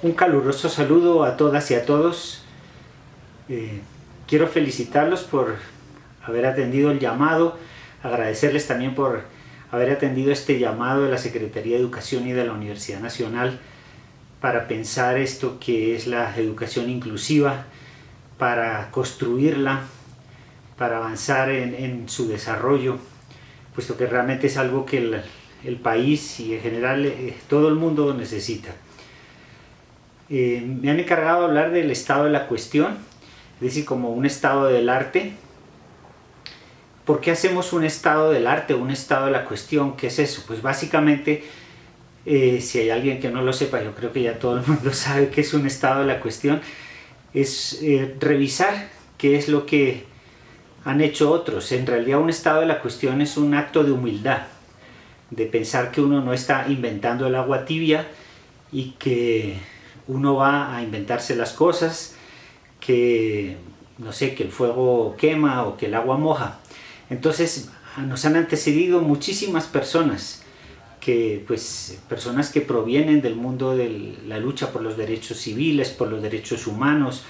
Un caluroso saludo a todas y a todos. Quiero felicitarlos por haber atendido el llamado, agradecerles también por haber atendido este llamado de la Secretaría de Educación y de la Universidad Nacional para pensar esto que es la educación inclusiva, para construirla, para avanzar en su desarrollo, puesto que realmente es algo que el país y en general todo el mundo necesita. Me han encargado de hablar del estado de la cuestión, es decir, como un estado del arte. ¿Por qué hacemos un estado del arte, un estado de la cuestión? ¿Qué es eso? Pues básicamente, si hay alguien que no lo sepa, yo creo que ya todo el mundo sabe qué es un estado de la cuestión, es revisar qué es lo que han hecho otros. En realidad un estado de la cuestión es un acto de humildad, de pensar que uno no está inventando el agua tibia y que uno va a inventarse las cosas, que no sé, que el fuego quema o que el agua moja. Entonces nos han antecedido muchísimas personas que provienen del mundo de la lucha por los derechos civiles, por los derechos humanos,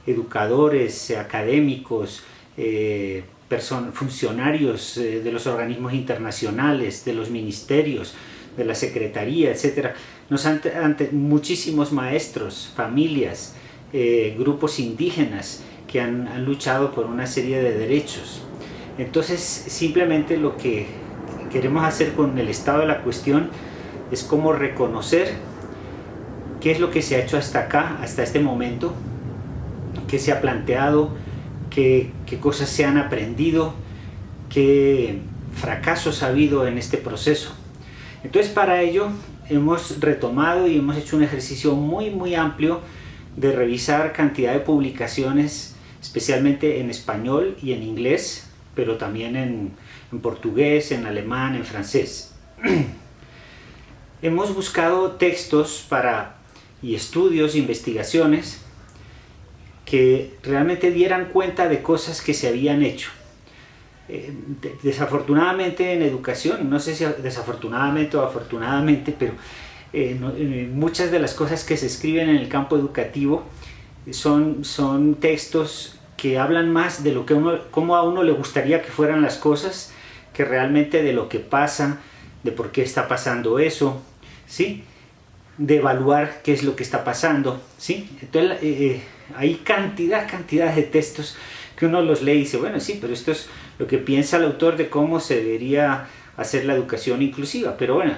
educadores, académicos, funcionarios de los organismos internacionales, de los ministerios, de la secretaría, etc. Muchísimos maestros, familias, grupos indígenas que han luchado por una serie de derechos. Entonces, simplemente lo que queremos hacer con el estado de la cuestión es como reconocer qué es lo que se ha hecho hasta acá, hasta este momento, qué se ha planteado, qué cosas se han aprendido, qué fracasos ha habido en este proceso. Entonces, para ello hemos retomado y hemos hecho un ejercicio muy amplio de revisar cantidad de publicaciones, especialmente en español y en inglés, pero también en portugués, en alemán, en francés. Hemos buscado textos y estudios, investigaciones que realmente dieran cuenta de cosas que se habían hecho. Desafortunadamente en educación, no sé si desafortunadamente o afortunadamente, pero muchas de las cosas que se escriben en el campo educativo son textos que hablan más de lo que cómo a uno le gustaría que fueran las cosas, que realmente de lo que pasa, de por qué está pasando eso, ¿sí? De evaluar qué es lo que está pasando, ¿sí? Entonces hay cantidad de textos que uno los lee y dice, bueno, sí, pero esto es lo que piensa el autor de cómo se debería hacer la educación inclusiva, pero bueno,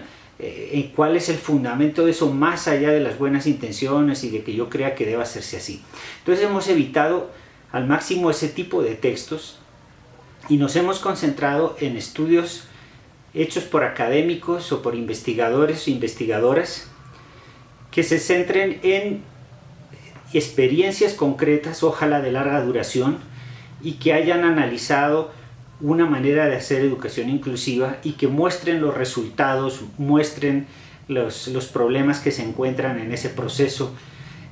¿cuál es el fundamento de eso más allá de las buenas intenciones y de que yo crea que deba hacerse así? Entonces hemos evitado al máximo ese tipo de textos y nos hemos concentrado en estudios hechos por académicos o por investigadores o investigadoras que se centren en experiencias concretas, ojalá de larga duración, y que hayan analizado una manera de hacer educación inclusiva y que muestren los resultados, muestren los problemas que se encuentran en ese proceso.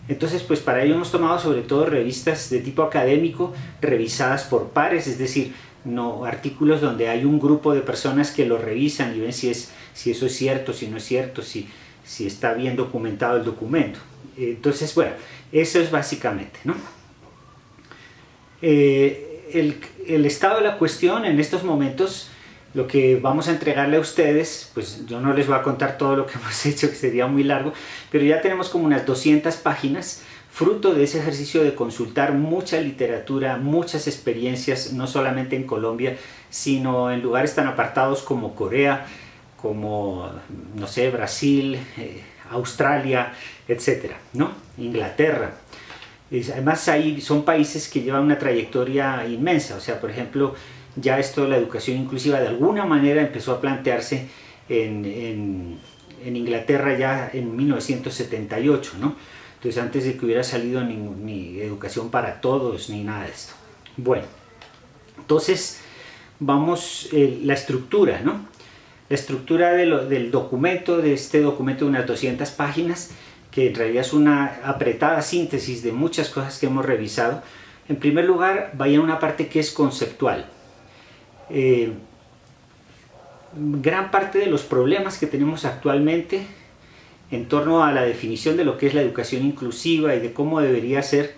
Entonces, pues para ello hemos tomado sobre todo revistas de tipo académico revisadas por pares, es decir, no artículos donde hay un grupo de personas que lo revisan y ven si eso es cierto, si no es cierto, si está bien documentado el documento. Entonces, bueno, eso es básicamente, ¿no? El estado de la cuestión en estos momentos, lo que vamos a entregarle a ustedes, pues yo no les voy a contar todo lo que hemos hecho, que sería muy largo, pero ya tenemos como unas 200 páginas, fruto de ese ejercicio de consultar mucha literatura, muchas experiencias, no solamente en Colombia, sino en lugares tan apartados como Corea, como, no sé, Brasil, Australia, etcétera, ¿no? Inglaterra. Además ahí son países que llevan una trayectoria inmensa, o sea, por ejemplo, ya esto de la educación inclusiva de alguna manera empezó a plantearse en Inglaterra ya en 1978, ¿no? Entonces antes de que hubiera salido ni educación para todos ni nada de esto. Bueno, entonces vamos, la estructura, ¿no? La estructura del documento, de este documento de unas 200 páginas, que en realidad es una apretada síntesis de muchas cosas que hemos revisado. En primer lugar, vaya a una parte que es conceptual. Gran parte de los problemas que tenemos actualmente en torno a la definición de lo que es la educación inclusiva y de cómo debería ser.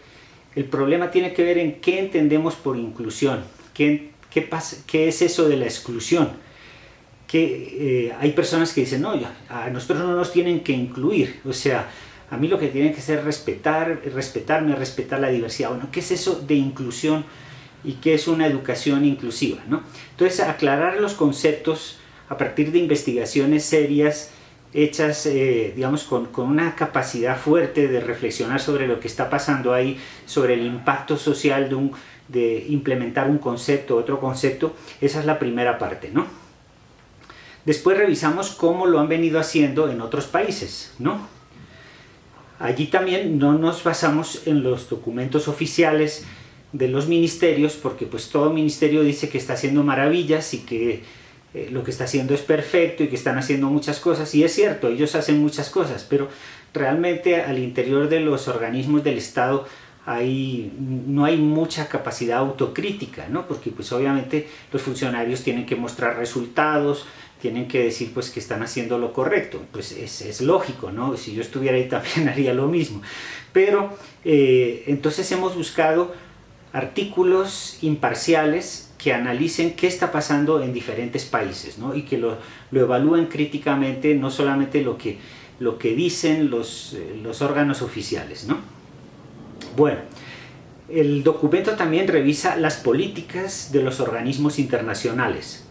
El problema tiene que ver en qué entendemos por inclusión, qué es eso de la exclusión. Que hay personas que dicen, no, a nosotros no nos tienen que incluir, o sea, a mí lo que tienen que hacer es respetarme, respetar la diversidad. Bueno, ¿qué es eso de inclusión y qué es una educación inclusiva, ¿no? Entonces, aclarar los conceptos a partir de investigaciones serias, hechas, digamos, con una capacidad fuerte de reflexionar sobre lo que está pasando ahí, sobre el impacto social de implementar un concepto, otro concepto. Esa es la primera parte, ¿no? Después revisamos cómo lo han venido haciendo en otros países, ¿no? Allí también no nos basamos en los documentos oficiales de los ministerios, porque pues todo ministerio dice que está haciendo maravillas y que lo que está haciendo es perfecto y que están haciendo muchas cosas, y es cierto, ellos hacen muchas cosas, pero realmente al interior de los organismos del Estado no hay mucha capacidad autocrítica, ¿no? Porque pues obviamente los funcionarios tienen que mostrar resultados, tienen que decir pues que están haciendo lo correcto, pues es lógico, ¿no? Si yo estuviera ahí también haría lo mismo, pero entonces hemos buscado artículos imparciales que analicen qué está pasando en diferentes países, ¿no? Y que lo evalúen críticamente, no solamente lo que dicen los órganos oficiales, ¿no? Bueno, el documento también revisa las políticas de los organismos internacionales,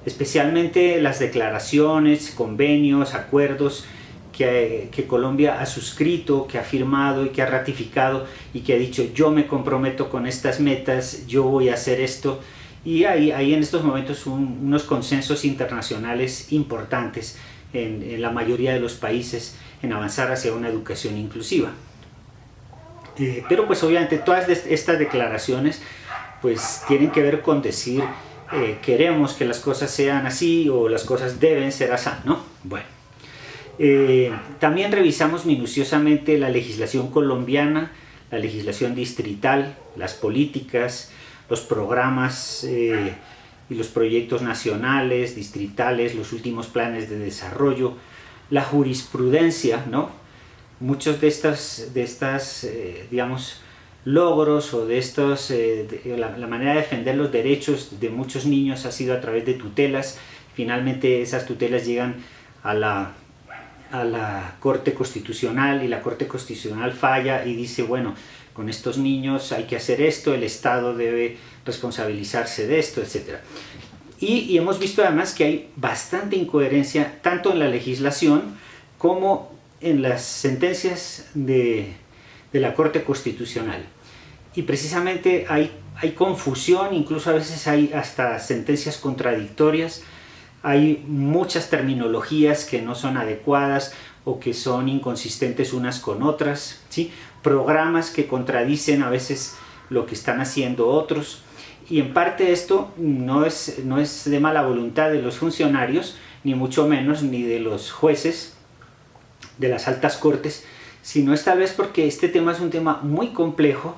especialmente las declaraciones, convenios, acuerdos que Colombia ha suscrito, que ha firmado y que ha ratificado y que ha dicho: yo me comprometo con estas metas, yo voy a hacer esto. Y hay en estos momentos unos consensos internacionales importantes en la mayoría de los países en avanzar hacia una educación inclusiva. Pero pues obviamente todas estas declaraciones pues tienen que ver con decir queremos que las cosas sean así o las cosas deben ser así, ¿no? Bueno, también revisamos minuciosamente la legislación colombiana, la legislación distrital, las políticas, los programas y los proyectos nacionales, distritales, los últimos planes de desarrollo, la jurisprudencia, ¿no? Muchos de estas digamos, logros o de estos, la manera de defender los derechos de muchos niños ha sido a través de tutelas. Finalmente esas tutelas llegan a la Corte Constitucional y la Corte Constitucional falla y dice: bueno, con estos niños hay que hacer esto, el Estado debe responsabilizarse de esto, etc. Y hemos visto además que hay bastante incoherencia tanto en la legislación como en las sentencias de la Corte Constitucional. Y precisamente hay confusión, incluso a veces hay hasta sentencias contradictorias, hay muchas terminologías que no son adecuadas o que son inconsistentes unas con otras, ¿sí? Programas que contradicen a veces lo que están haciendo otros, y en parte esto no es de mala voluntad de los funcionarios, ni mucho menos ni de los jueces de las altas cortes, sino es tal vez porque este tema es un tema muy complejo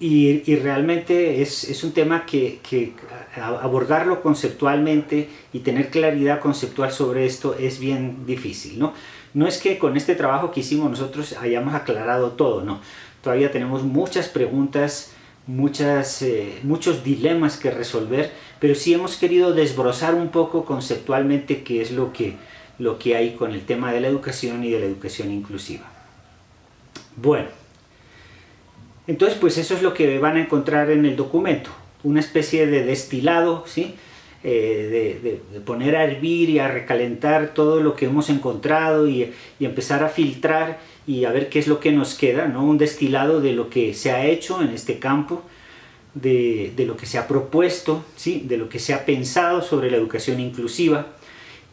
y realmente es un tema que abordarlo conceptualmente y tener claridad conceptual sobre esto es bien difícil, ¿no? No es que con este trabajo que hicimos nosotros hayamos aclarado todo, no. Todavía tenemos muchas preguntas, muchos dilemas que resolver, pero sí hemos querido desbrozar un poco conceptualmente qué es lo que hay con el tema de la educación y de la educación inclusiva. Bueno, entonces pues eso es lo que van a encontrar en el documento, una especie de destilado, ¿sí? De poner a hervir y a recalentar todo lo que hemos encontrado y empezar a filtrar y a ver qué es lo que nos queda, ¿no? Un destilado de lo que se ha hecho en este campo, de lo que se ha propuesto, ¿sí? De lo que se ha pensado sobre la educación inclusiva,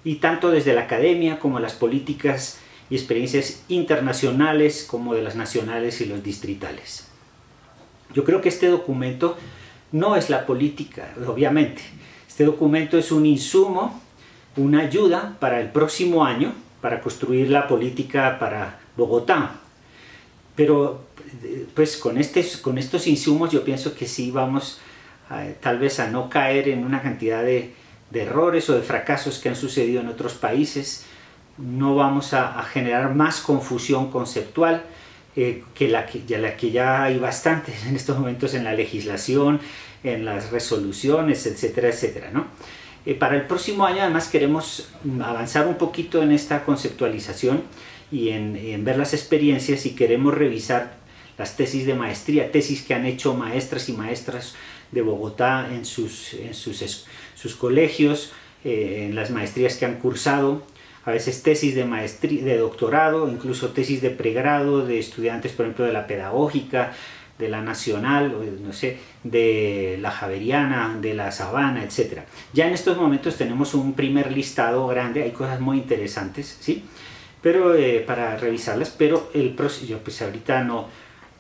y tanto desde la academia como las políticas y experiencias internacionales como de las nacionales y los distritales. Yo creo que este documento no es la política, obviamente. Este documento es un insumo, una ayuda para el próximo año, para construir la política para Bogotá. Pero pues con estos insumos yo pienso que sí vamos tal vez a no caer en una cantidad de errores o de fracasos que han sucedido en otros países. no vamos a generar más confusión conceptual que la que ya hay bastante en estos momentos en la legislación, en las resoluciones, etcétera, etcétera, ¿no? Para el próximo año además queremos avanzar un poquito en esta conceptualización y en ver las experiencias, y queremos revisar las tesis de maestría, tesis que han hecho maestras y maestras de Bogotá en sus colegios, en las maestrías que han cursado, a veces tesis de maestría, de doctorado, incluso tesis de pregrado de estudiantes, por ejemplo, de la Pedagógica, de la Nacional, no sé, de la Javeriana, de la Sabana, etc. Ya en estos momentos tenemos un primer listado grande, hay cosas muy interesantes, ¿sí? Pero para revisarlas, pero el próximo, pues ahorita no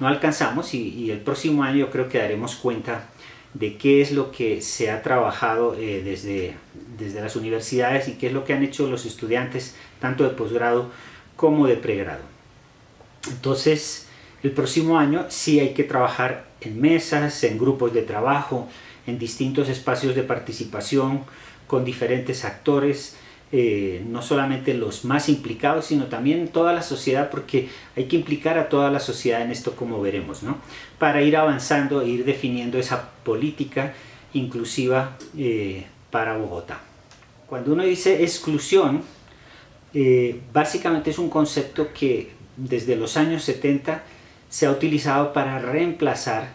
alcanzamos, y el próximo año yo creo que daremos cuenta de qué es lo que se ha trabajado desde las universidades y qué es lo que han hecho los estudiantes tanto de posgrado como de pregrado. Entonces, el próximo año sí hay que trabajar en mesas, en grupos de trabajo, en distintos espacios de participación con diferentes actores, no solamente los más implicados, sino también toda la sociedad, porque hay que implicar a toda la sociedad en esto, como veremos, ¿no? Para ir avanzando e ir definiendo esa política inclusiva para Bogotá. Cuando uno dice exclusión, básicamente es un concepto que desde los años 70 se ha utilizado para reemplazar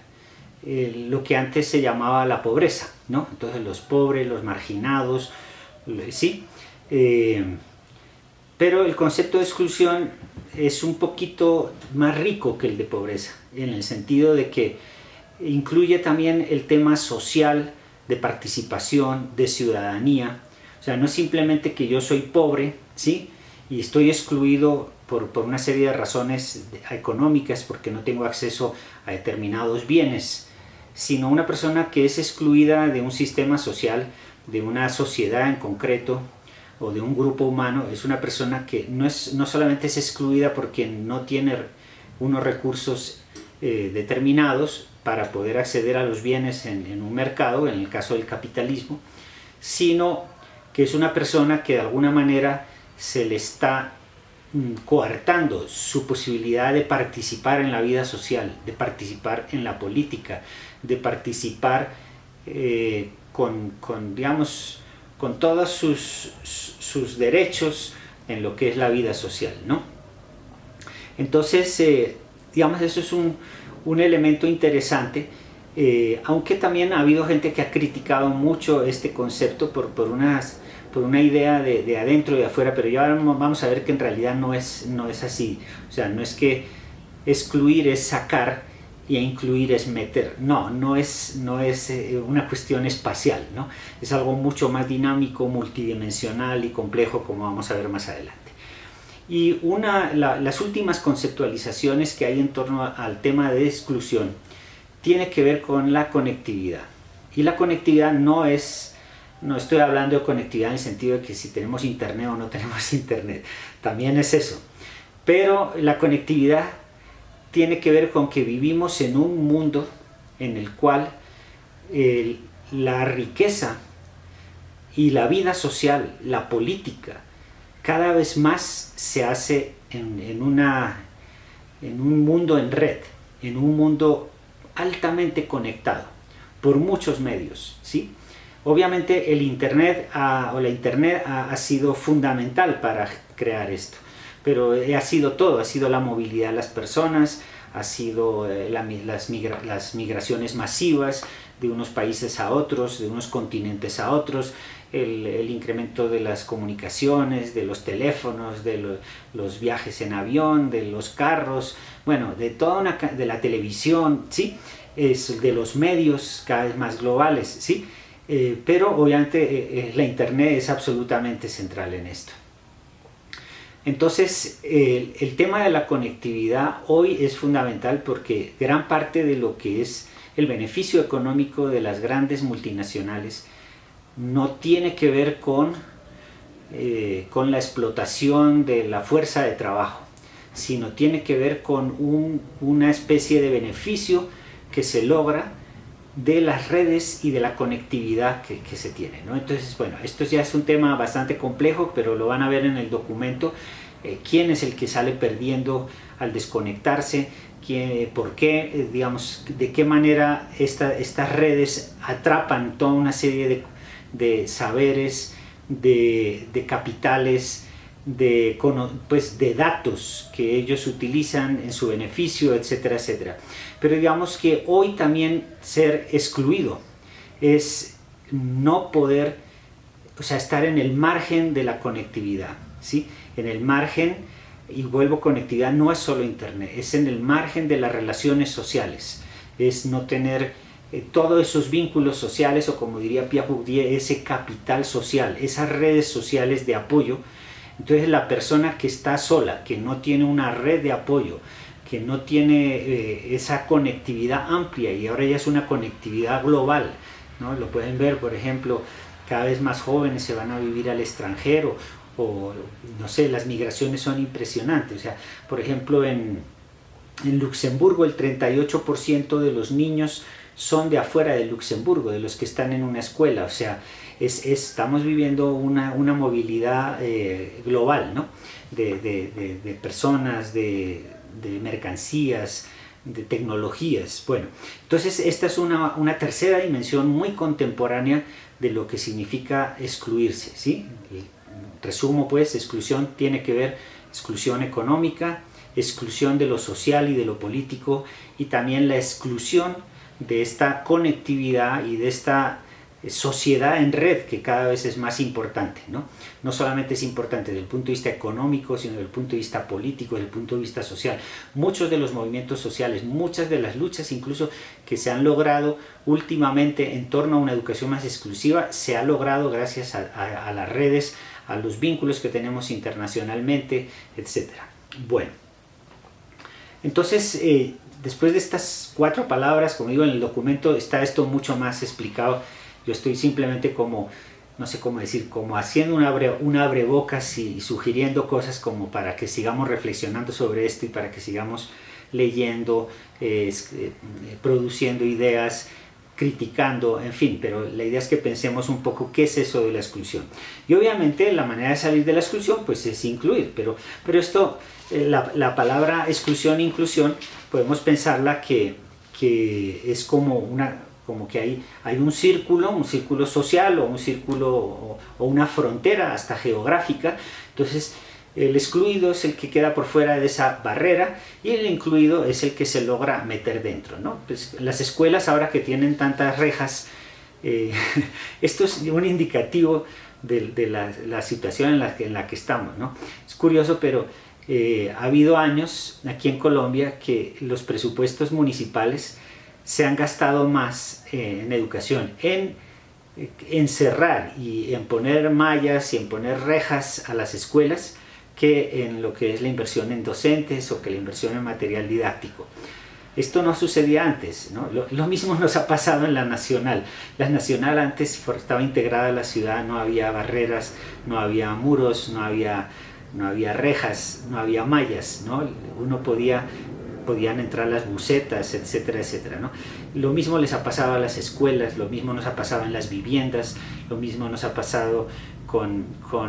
lo que antes se llamaba la pobreza, ¿no? Entonces los pobres, los marginados, ¿sí? Pero el concepto de exclusión es un poquito más rico que el de pobreza, en el sentido de que incluye también el tema social, de participación, de ciudadanía. O sea, no es simplemente que yo soy pobre, ¿sí? Y estoy excluido por una serie de razones económicas, porque no tengo acceso a determinados bienes, sino una persona que es excluida de un sistema social, de una sociedad en concreto, o de un grupo humano. Es una persona que no solamente es excluida porque no tiene unos recursos determinados para poder acceder a los bienes en un mercado, en el caso del capitalismo, sino que es una persona que de alguna manera se le está coartando su posibilidad de participar en la vida social, de participar en la política, de participar digamos, con todos sus derechos en lo que es la vida social, ¿no? Entonces, digamos, eso es un elemento interesante, aunque también ha habido gente que ha criticado mucho este concepto por una idea de adentro y de afuera, pero ya vamos a ver que en realidad no es así. O sea, no es que excluir es sacar y incluir es meter. No es una cuestión espacial, ¿no? Es algo mucho más dinámico, multidimensional y complejo, como vamos a ver más adelante. Y las últimas conceptualizaciones que hay en torno al tema de exclusión tiene que ver con la conectividad. Y la conectividad no estoy hablando de conectividad en el sentido de que si tenemos internet o no tenemos internet, también es eso. Pero la conectividad tiene que ver con que vivimos en un mundo en el cual la riqueza y la vida social, la política, cada vez más se hace en un mundo en red, en un mundo altamente conectado por muchos medios, ¿sí? Obviamente el internet la internet ha sido fundamental para crear esto, pero ha sido todo, ha sido la movilidad de las personas, ha sido las migraciones masivas de unos países a otros, de unos continentes a otros, el incremento de las comunicaciones, de los teléfonos, de los viajes en avión, de los carros, bueno, de la televisión, ¿sí? De los medios cada vez más globales, ¿sí? Pero obviamente la internet es absolutamente central en esto. Entonces el tema de la conectividad hoy es fundamental, porque gran parte de lo que es el beneficio económico de las grandes multinacionales no tiene que ver con la explotación de la fuerza de trabajo, sino tiene que ver con una especie de beneficio que se logra de las redes y de la conectividad que se tiene, ¿no? Entonces, bueno, esto ya es un tema bastante complejo, pero lo van a ver en el documento. ¿Quién es el que sale perdiendo al desconectarse? ¿Por qué? Digamos, ¿de qué manera estas redes atrapan toda una serie de saberes, de capitales, de datos que ellos utilizan en su beneficio, etcétera, etcétera? Pero digamos que hoy también ser excluido es no poder, o sea, estar en el margen de la conectividad, ¿sí? En el margen, y vuelvo, conectividad no es solo internet, es en el margen de las relaciones sociales, es no tener todos esos vínculos sociales, o como diría Pierre Bourdieu, ese capital social, esas redes sociales de apoyo. Entonces la persona que está sola, que no tiene una red de apoyo, que no tiene esa conectividad amplia, y ahora ya es una conectividad global, ¿no? Lo pueden ver, por ejemplo, cada vez más jóvenes se van a vivir al extranjero, o no sé, las migraciones son impresionantes. O sea, por ejemplo, en Luxemburgo el 38% de los niños son de afuera de Luxemburgo, de los que están en una escuela. O sea, estamos viviendo una movilidad global, ¿no? de personas, de mercancías, de tecnologías. Bueno, entonces esta es una tercera dimensión muy contemporánea de lo que significa excluirse, ¿sí? Resumo pues, exclusión tiene que ver exclusión económica, exclusión de lo social y de lo político, y también la exclusión de esta conectividad y de esta sociedad en red, que cada vez es más importante, ¿no? No solamente es importante desde el punto de vista económico, sino desde el punto de vista político, desde el punto de vista social. Muchos de los movimientos sociales, muchas de las luchas incluso que se han logrado últimamente en torno a una educación más exclusiva, se ha logrado gracias a las redes, a los vínculos que tenemos internacionalmente, etc. Bueno, entonces, después de estas 4 palabras, como digo, en el documento está esto mucho más explicado. Yo estoy simplemente como, no sé cómo decir, como haciendo un abrebocas y sugiriendo cosas como para que sigamos reflexionando sobre esto y para que sigamos leyendo, produciendo ideas, criticando, en fin, pero la idea es que pensemos un poco qué es eso de la exclusión. Y obviamente la manera de salir de la exclusión pues es incluir, pero esto, la palabra exclusión e inclusión, podemos pensarla que es como que hay un círculo social, o un círculo o una frontera hasta geográfica. Entonces el excluido es el que queda por fuera de esa barrera, y el incluido es el que se logra meter dentro, ¿no? Pues las escuelas, ahora que tienen tantas rejas, esto es un indicativo de la situación en la que estamos, ¿no? Es curioso, pero ha habido años aquí en Colombia que los presupuestos municipales se han gastado más en educación, en encerrar y en poner mallas y en poner rejas a las escuelas, que en lo que es la inversión en docentes o que la inversión en material didáctico. Esto no sucedía antes, ¿no? Lo mismo nos ha pasado en la Nacional. La Nacional antes estaba integrada a la ciudad, no había barreras, no había muros, no había rejas, no había mallas, ¿no? Podían entrar las bucetas, etcétera, etcétera, ¿no? Lo mismo les ha pasado a las escuelas, lo mismo nos ha pasado en las viviendas, lo mismo nos ha pasado con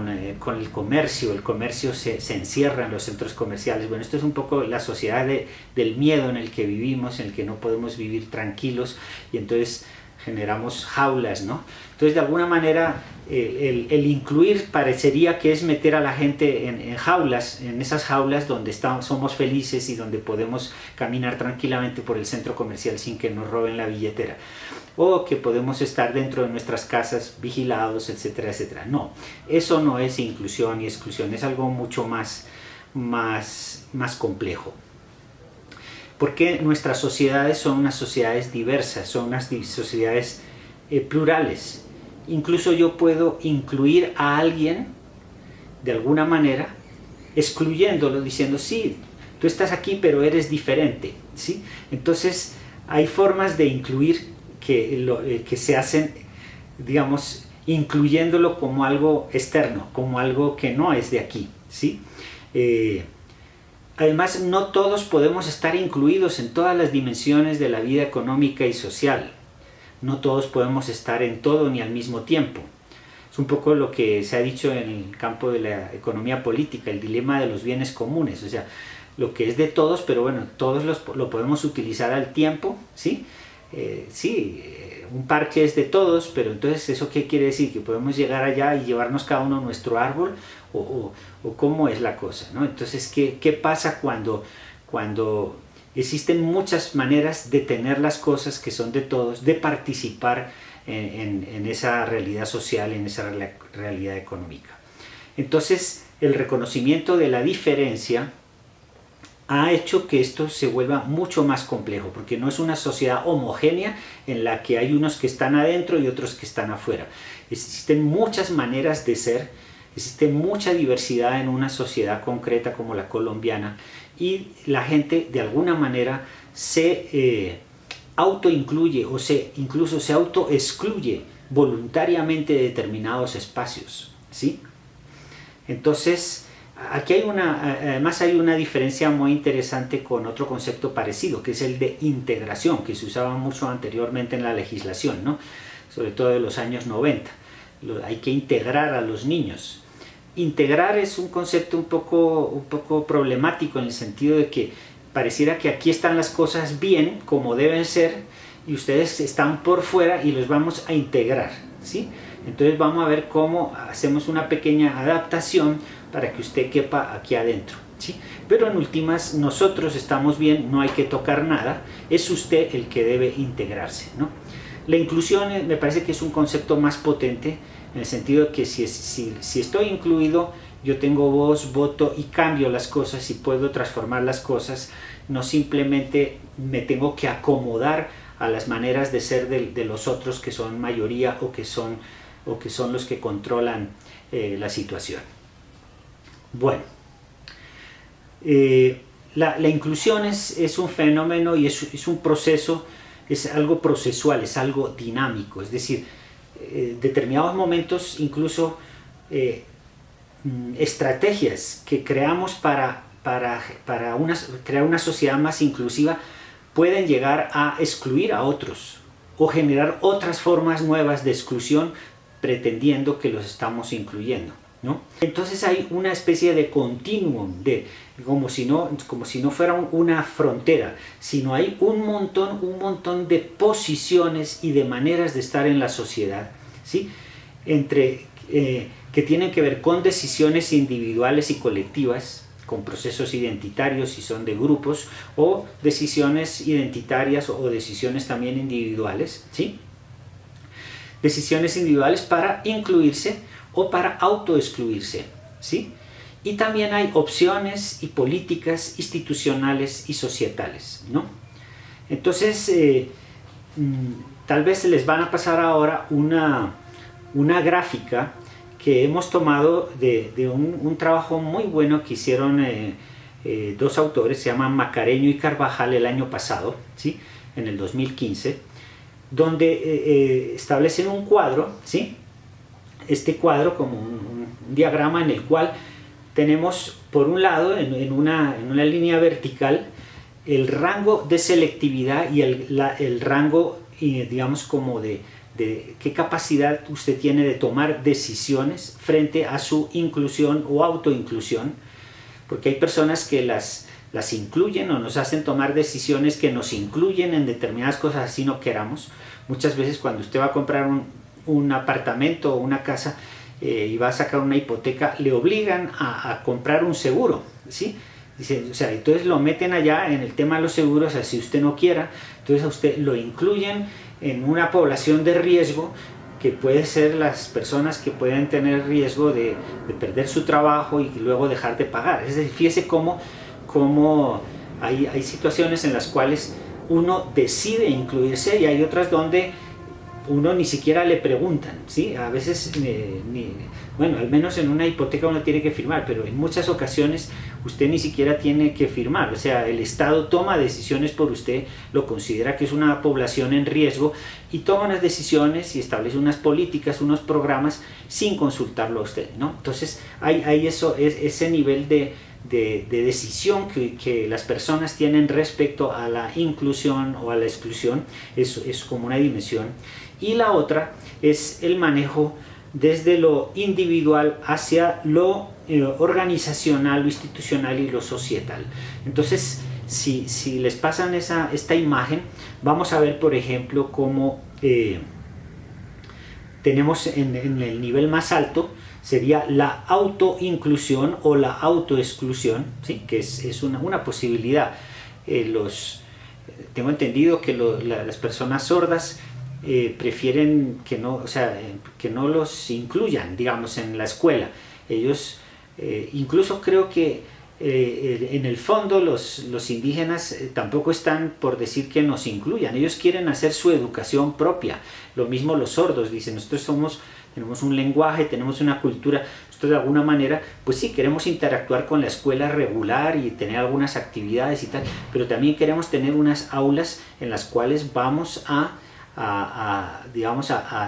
el comercio. El comercio se encierra en los centros comerciales. Bueno, esto es un poco la sociedad del miedo en el que vivimos, en el que no podemos vivir tranquilos, y entonces generamos jaulas, ¿no? Entonces, de alguna manera, el incluir parecería que es meter a la gente en jaulas, en esas jaulas donde somos felices y donde podemos caminar tranquilamente por el centro comercial sin que nos roben la billetera, o que podemos estar dentro de nuestras casas vigilados, etcétera, etcétera. No, eso no es inclusión y exclusión, es algo mucho más complejo. Porque nuestras sociedades son unas sociedades diversas, son unas sociedades plurales. Incluso yo puedo incluir a alguien de alguna manera, excluyéndolo, diciendo, sí, tú estás aquí pero eres diferente, ¿sí? Entonces hay formas de incluir que se hacen, digamos, incluyéndolo como algo externo, como algo que no es de aquí, ¿sí? Además, no todos podemos estar incluidos en todas las dimensiones de la vida económica y social. no todos podemos estar en todo ni al mismo tiempo. Es un poco lo que se ha dicho en el campo de la economía política, el dilema de los bienes comunes, o sea, lo que es de todos, pero bueno, todos lo podemos utilizar al tiempo, ¿sí? Un parque es de todos, pero entonces ¿eso qué quiere decir? ¿Que podemos llegar allá y llevarnos cada uno nuestro árbol? ¿O cómo es la cosa, ¿no? Entonces, ¿qué pasa cuando existen muchas maneras de tener las cosas que son de todos, de participar en esa realidad social, en esa realidad económica? Entonces, el reconocimiento de la diferencia ha hecho que esto se vuelva mucho más complejo, porque no es una sociedad homogénea en la que hay unos que están adentro y otros que están afuera. Existen muchas maneras de ser, existe mucha diversidad en una sociedad concreta como la colombiana, y la gente de alguna manera se autoincluye o incluso se autoexcluye voluntariamente de determinados espacios, ¿sí? Entonces, aquí además hay una diferencia muy interesante con otro concepto parecido, que es el de integración, que se usaba mucho anteriormente en la legislación, ¿no? Sobre todo en los años 90. Hay que integrar a los niños. Integrar es un concepto un poco problemático, en el sentido de que pareciera que aquí están las cosas bien, como deben ser, y ustedes están por fuera y los vamos a integrar, ¿sí? Entonces vamos a ver cómo hacemos una pequeña adaptación para que usted quepa aquí adentro, ¿sí? Pero en últimas, nosotros estamos bien, no hay que tocar nada, es usted el que debe integrarse, ¿no? La inclusión me parece que es un concepto más potente, en el sentido de que si estoy incluido, yo tengo voz, voto y cambio las cosas y puedo transformar las cosas, no simplemente me tengo que acomodar a las maneras de ser de los otros que son mayoría o que son los que controlan la situación. Bueno, la inclusión es un fenómeno y es un proceso, es algo procesual, es algo dinámico, es decir, determinados momentos, incluso estrategias que creamos para crear una sociedad más inclusiva pueden llegar a excluir a otros o generar otras formas nuevas de exclusión pretendiendo que los estamos incluyendo, ¿no? Entonces hay una especie de continuum, como si no fuera una frontera, sino hay un montón de posiciones y de maneras de estar en la sociedad, ¿sí? Que tienen que ver con decisiones individuales y colectivas, con procesos identitarios si son de grupos, o decisiones identitarias o decisiones también individuales, ¿sí? Decisiones individuales para incluirse o para autoexcluirse, ¿sí? Y también hay opciones y políticas institucionales y societales, ¿no? Entonces, tal vez les van a pasar ahora una gráfica que hemos tomado de un trabajo muy bueno que hicieron dos autores, se llaman Macareño y Carvajal, el año pasado, ¿sí? En el 2015, donde establecen un cuadro, ¿sí? Este cuadro como un diagrama en el cual tenemos por un lado en una línea vertical el rango de selectividad y el rango, digamos, como de qué capacidad usted tiene de tomar decisiones frente a su inclusión o autoinclusión, porque hay personas que las incluyen o nos hacen tomar decisiones que nos incluyen en determinadas cosas así no queramos. Muchas veces cuando usted va a comprar un apartamento o una casa y va a sacar una hipoteca, le obligan a comprar un seguro, ¿sí? O sea, entonces lo meten allá en el tema de los seguros, o sea, si usted no quiera, entonces a usted lo incluyen en una población de riesgo, que puede ser las personas que pueden tener riesgo de perder su trabajo y luego dejar de pagar. Es decir, fíjese cómo hay situaciones en las cuales uno decide incluirse y hay otras donde uno ni siquiera le preguntan, ¿sí? A veces, bueno, al menos en una hipoteca uno tiene que firmar, pero en muchas ocasiones usted ni siquiera tiene que firmar, o sea, el Estado toma decisiones por usted, lo considera que es una población en riesgo y toma unas decisiones y establece unas políticas, unos programas sin consultarlo a usted, ¿no? Entonces hay ese nivel de de decisión que las personas tienen respecto a la inclusión o a la exclusión. Eso es como una dimensión. Y la otra es el manejo desde lo individual hacia lo organizacional, lo institucional y lo societal. Entonces, si les pasan esta imagen, vamos a ver, por ejemplo, cómo tenemos en el nivel más alto, sería la autoinclusión o la autoexclusión, ¿sí? Que es una posibilidad. Tengo entendido que las personas sordas prefieren que no, o sea, que no los incluyan, digamos, en la escuela. Ellos, incluso creo que en el fondo los indígenas tampoco están por decir que nos incluyan. Ellos quieren hacer su educación propia. Lo mismo los sordos, dicen, nosotros tenemos un lenguaje, tenemos una cultura, nosotros de alguna manera, pues sí, queremos interactuar con la escuela regular y tener algunas actividades y tal, pero también queremos tener unas aulas en las cuales vamos a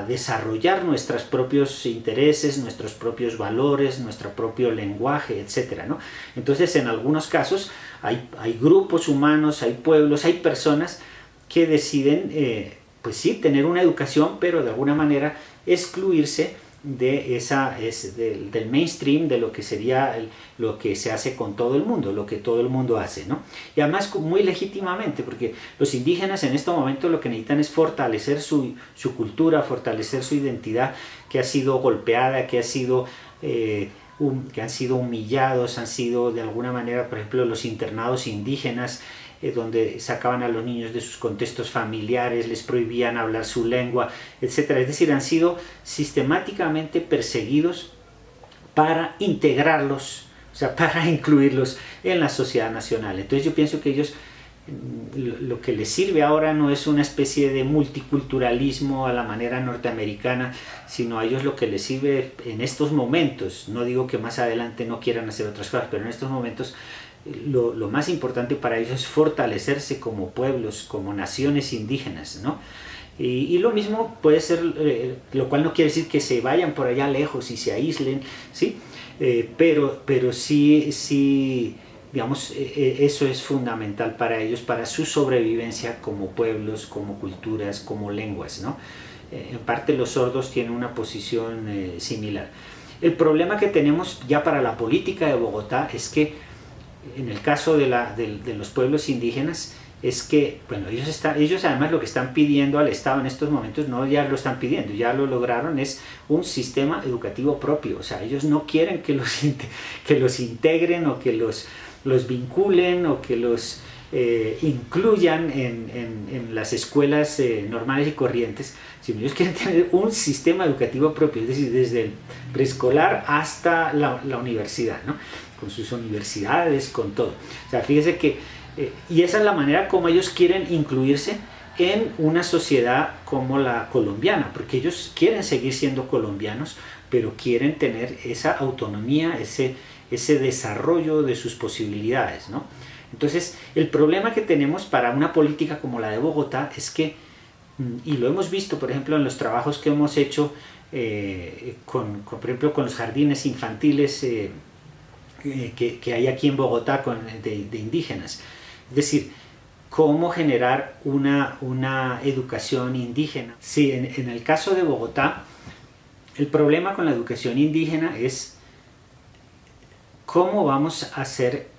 desarrollar nuestros propios intereses, nuestros propios valores, nuestro propio lenguaje, etcétera, ¿no? Entonces, en algunos casos hay grupos humanos, hay pueblos, hay personas que deciden, pues sí, tener una educación, pero de alguna manera excluirse del mainstream, de lo que sería lo que se hace con todo el mundo, lo que todo el mundo hace, ¿no? Y además muy legítimamente, porque los indígenas en este momento lo que necesitan es fortalecer su cultura, fortalecer su identidad, que ha sido golpeada, que han sido humillados, han sido de alguna manera, por ejemplo, los internados indígenas, donde sacaban a los niños de sus contextos familiares, les prohibían hablar su lengua, etc. Es decir, han sido sistemáticamente perseguidos para integrarlos, o sea, para incluirlos en la sociedad nacional. Entonces yo pienso que ellos, lo que les sirve ahora no es una especie de multiculturalismo a la manera norteamericana, sino a ellos lo que les sirve en estos momentos, no digo que más adelante no quieran hacer otras cosas, pero en estos momentos lo más importante para ellos es fortalecerse como pueblos, como naciones indígenas, ¿no? Y lo mismo puede ser, lo cual no quiere decir que se vayan por allá lejos y se aíslen, ¿sí? Pero sí, digamos, eso es fundamental para ellos, para su sobrevivencia como pueblos, como culturas, como lenguas, ¿no? En parte los sordos tienen una posición similar. El problema que tenemos ya para la política de Bogotá es que en el caso de los pueblos indígenas es que, bueno, ellos además lo que están pidiendo al Estado en estos momentos, no ya lo están pidiendo, ya lo lograron, es un sistema educativo propio. O sea, ellos no quieren que los integren o que los vinculen o que los incluyan en las escuelas normales y corrientes, sino ellos quieren tener un sistema educativo propio, es decir, desde el preescolar hasta la universidad, ¿no? Con sus universidades, con todo. O sea, fíjese que, y esa es la manera como ellos quieren incluirse en una sociedad como la colombiana, porque ellos quieren seguir siendo colombianos, pero quieren tener esa autonomía, ese desarrollo de sus posibilidades, ¿no? Entonces, el problema que tenemos para una política como la de Bogotá es que, y lo hemos visto, por ejemplo, en los trabajos que hemos hecho, por ejemplo, con los jardines infantiles que hay aquí en Bogotá de indígenas. Es decir, cómo generar una educación indígena. Sí, en el caso de Bogotá, el problema con la educación indígena es cómo vamos a hacer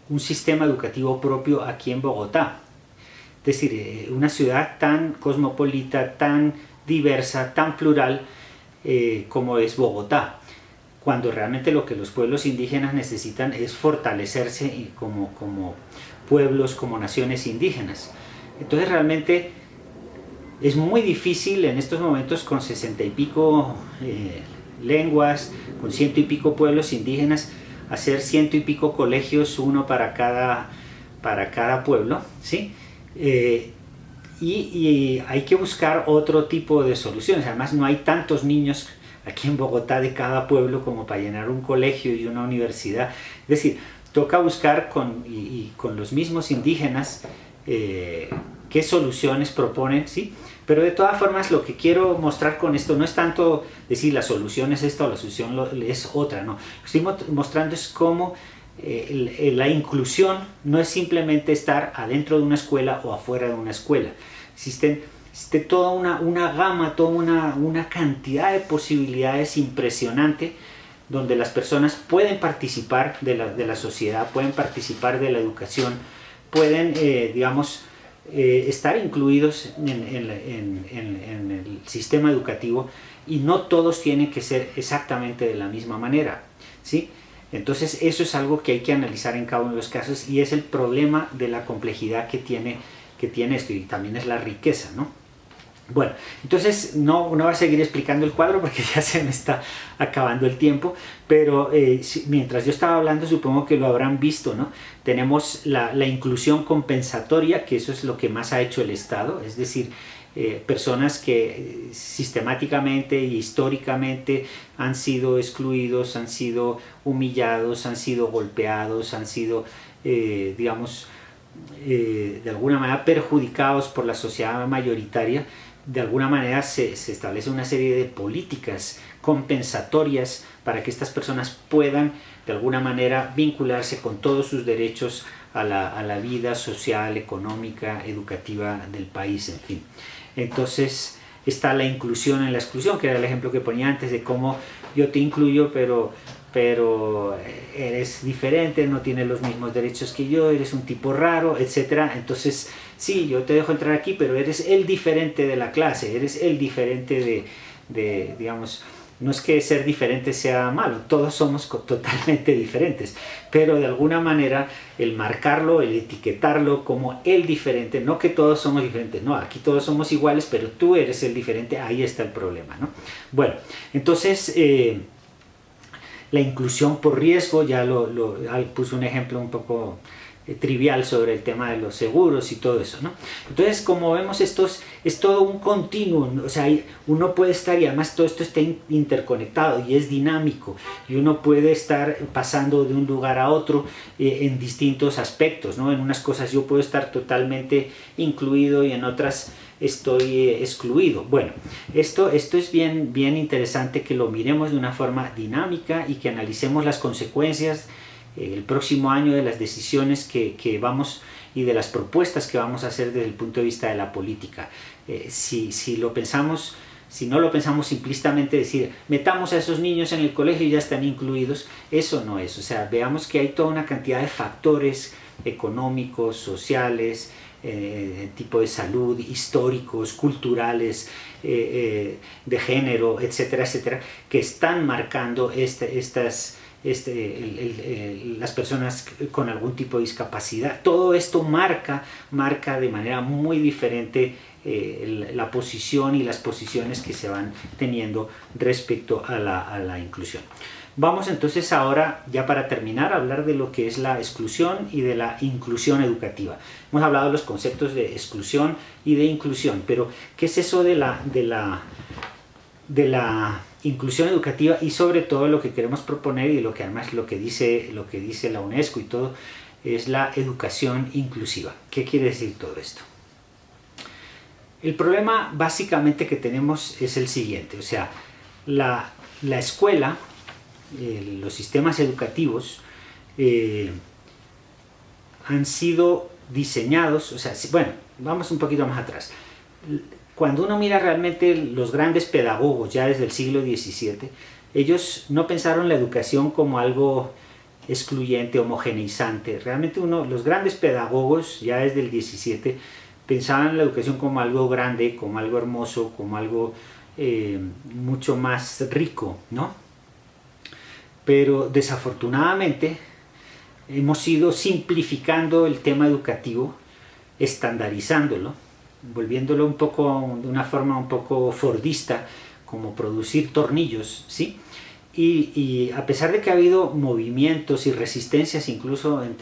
un sistema educativo propio aquí en Bogotá. Es decir, una ciudad tan cosmopolita, tan diversa, tan plural como es Bogotá, cuando realmente lo que los pueblos indígenas necesitan es fortalecerse como pueblos, como naciones indígenas. Entonces realmente es muy difícil en estos momentos, con 60 y pico lenguas, con 100 y pico pueblos indígenas, hacer 100 y pico colegios, uno para cada pueblo, ¿sí? Y hay que buscar otro tipo de soluciones. Además no hay tantos niños aquí en Bogotá de cada pueblo como para llenar un colegio y una universidad. Es decir, toca buscar con los mismos indígenas qué soluciones proponen, ¿sí? Pero de todas formas lo que quiero mostrar con esto no es tanto decir la solución es esta o la solución es otra, no. Lo que estoy mostrando es cómo La inclusión no es simplemente estar adentro de una escuela o afuera de una escuela. Existe toda una gama, toda una cantidad de posibilidades impresionante donde las personas pueden participar de la sociedad, pueden participar de la educación, pueden, estar incluidos en el sistema educativo, y no todos tienen que ser exactamente de la misma manera, ¿sí? Entonces eso es algo que hay que analizar en cada uno de los casos, y es el problema de la complejidad que tiene esto, y también es la riqueza, ¿no? Bueno, entonces no voy a seguir explicando el cuadro porque ya se me está acabando el tiempo, pero mientras yo estaba hablando supongo que lo habrán visto, ¿no? Tenemos la inclusión compensatoria, que eso es lo que más ha hecho el Estado, es decir, personas que sistemáticamente y históricamente han sido excluidos, han sido humillados, han sido golpeados, han sido, de alguna manera perjudicados por la sociedad mayoritaria. De alguna manera se establece una serie de políticas compensatorias para que estas personas puedan de alguna manera vincularse con todos sus derechos a la vida social, económica, educativa del país, en fin. Entonces está la inclusión en la exclusión, que era el ejemplo que ponía antes de cómo yo te incluyo, pero eres diferente, no tienes los mismos derechos que yo, eres un tipo raro, etc. Entonces, sí, yo te dejo entrar aquí, pero eres el diferente de la clase, eres el diferente digamos, no es que ser diferente sea malo, todos somos totalmente diferentes, pero de alguna manera el marcarlo, el etiquetarlo como el diferente, no que todos somos diferentes, no, aquí todos somos iguales, pero tú eres el diferente, ahí está el problema, ¿no? Bueno, entonces la inclusión por riesgo, ya puse un ejemplo un poco trivial sobre el tema de los seguros y todo eso, ¿no? Entonces, como vemos, esto es todo un continuo, o sea, uno puede estar, y además todo esto está interconectado y es dinámico, y uno puede estar pasando de un lugar a otro en distintos aspectos, ¿no? En unas cosas yo puedo estar totalmente incluido y en otras estoy excluido. Bueno, esto es bien interesante que lo miremos de una forma dinámica y que analicemos las consecuencias el próximo año de las decisiones que vamos y de las propuestas que vamos a hacer desde el punto de vista de la política. Si no lo pensamos simplistamente decir, metamos a esos niños en el colegio y ya están incluidos, eso no es. O sea, veamos que hay toda una cantidad de factores económicos, sociales, tipo de salud, históricos, culturales, de género, etcétera, etcétera, que están marcando las personas con algún tipo de discapacidad. Todo esto marca de manera muy diferente la posición y las posiciones que se van teniendo respecto a la inclusión. Vamos entonces ahora, ya para terminar, a hablar de lo que es la exclusión y de la inclusión educativa. Hemos hablado de los conceptos de exclusión y de inclusión, pero ¿qué es eso de la inclusión educativa? Y sobre todo lo que queremos proponer, y lo que además lo que dice la UNESCO y todo, es la educación inclusiva. ¿Qué quiere decir todo esto? El problema básicamente que tenemos es el siguiente, o sea, la escuela, los sistemas educativos han sido diseñados, o sea, bueno, vamos un poquito más atrás. Cuando uno mira realmente los grandes pedagogos ya desde el siglo XVII, ellos no pensaron la educación como algo excluyente, homogeneizante. Realmente los grandes pedagogos ya desde el XVII pensaban la educación como algo grande, como algo hermoso, como algo mucho más rico, ¿no? Pero desafortunadamente hemos ido simplificando el tema educativo, estandarizándolo, volviéndolo un poco de una forma un poco fordista, como producir tornillos, ¿sí? Y a pesar de que ha habido movimientos y resistencias incluso en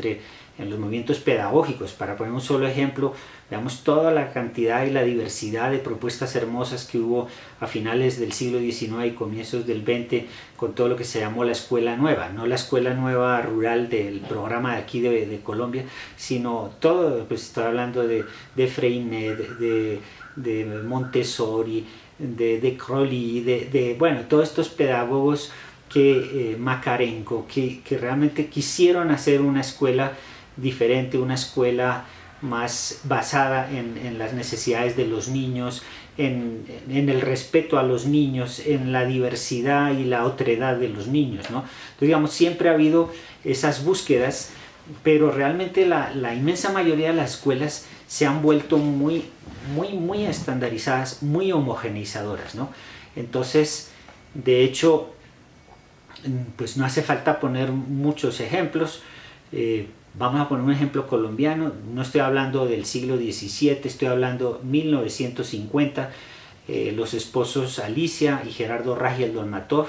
los movimientos pedagógicos, para poner un solo ejemplo, veamos toda la cantidad y la diversidad de propuestas hermosas que hubo a finales del siglo XIX y comienzos del XX con todo lo que se llamó la escuela nueva, no la escuela nueva rural del programa de aquí de Colombia, sino todo, pues estoy hablando de Freinet, de Montessori, de Crowley, bueno, todos estos pedagogos que Makarenko, que realmente quisieron hacer una escuela diferente, una escuela más basada en las necesidades de los niños, en el respeto a los niños, en la diversidad y la otredad de los niños, ¿no? Entonces, digamos, siempre ha habido esas búsquedas, pero realmente la inmensa mayoría de las escuelas se han vuelto muy estandarizadas, muy homogeneizadoras, ¿no? Entonces, de hecho, pues no hace falta poner muchos ejemplos. Vamos a poner un ejemplo colombiano, no estoy hablando del siglo XVII, estoy hablando 1950. Los esposos Alicia y Gerardo Ragiel Dolmatov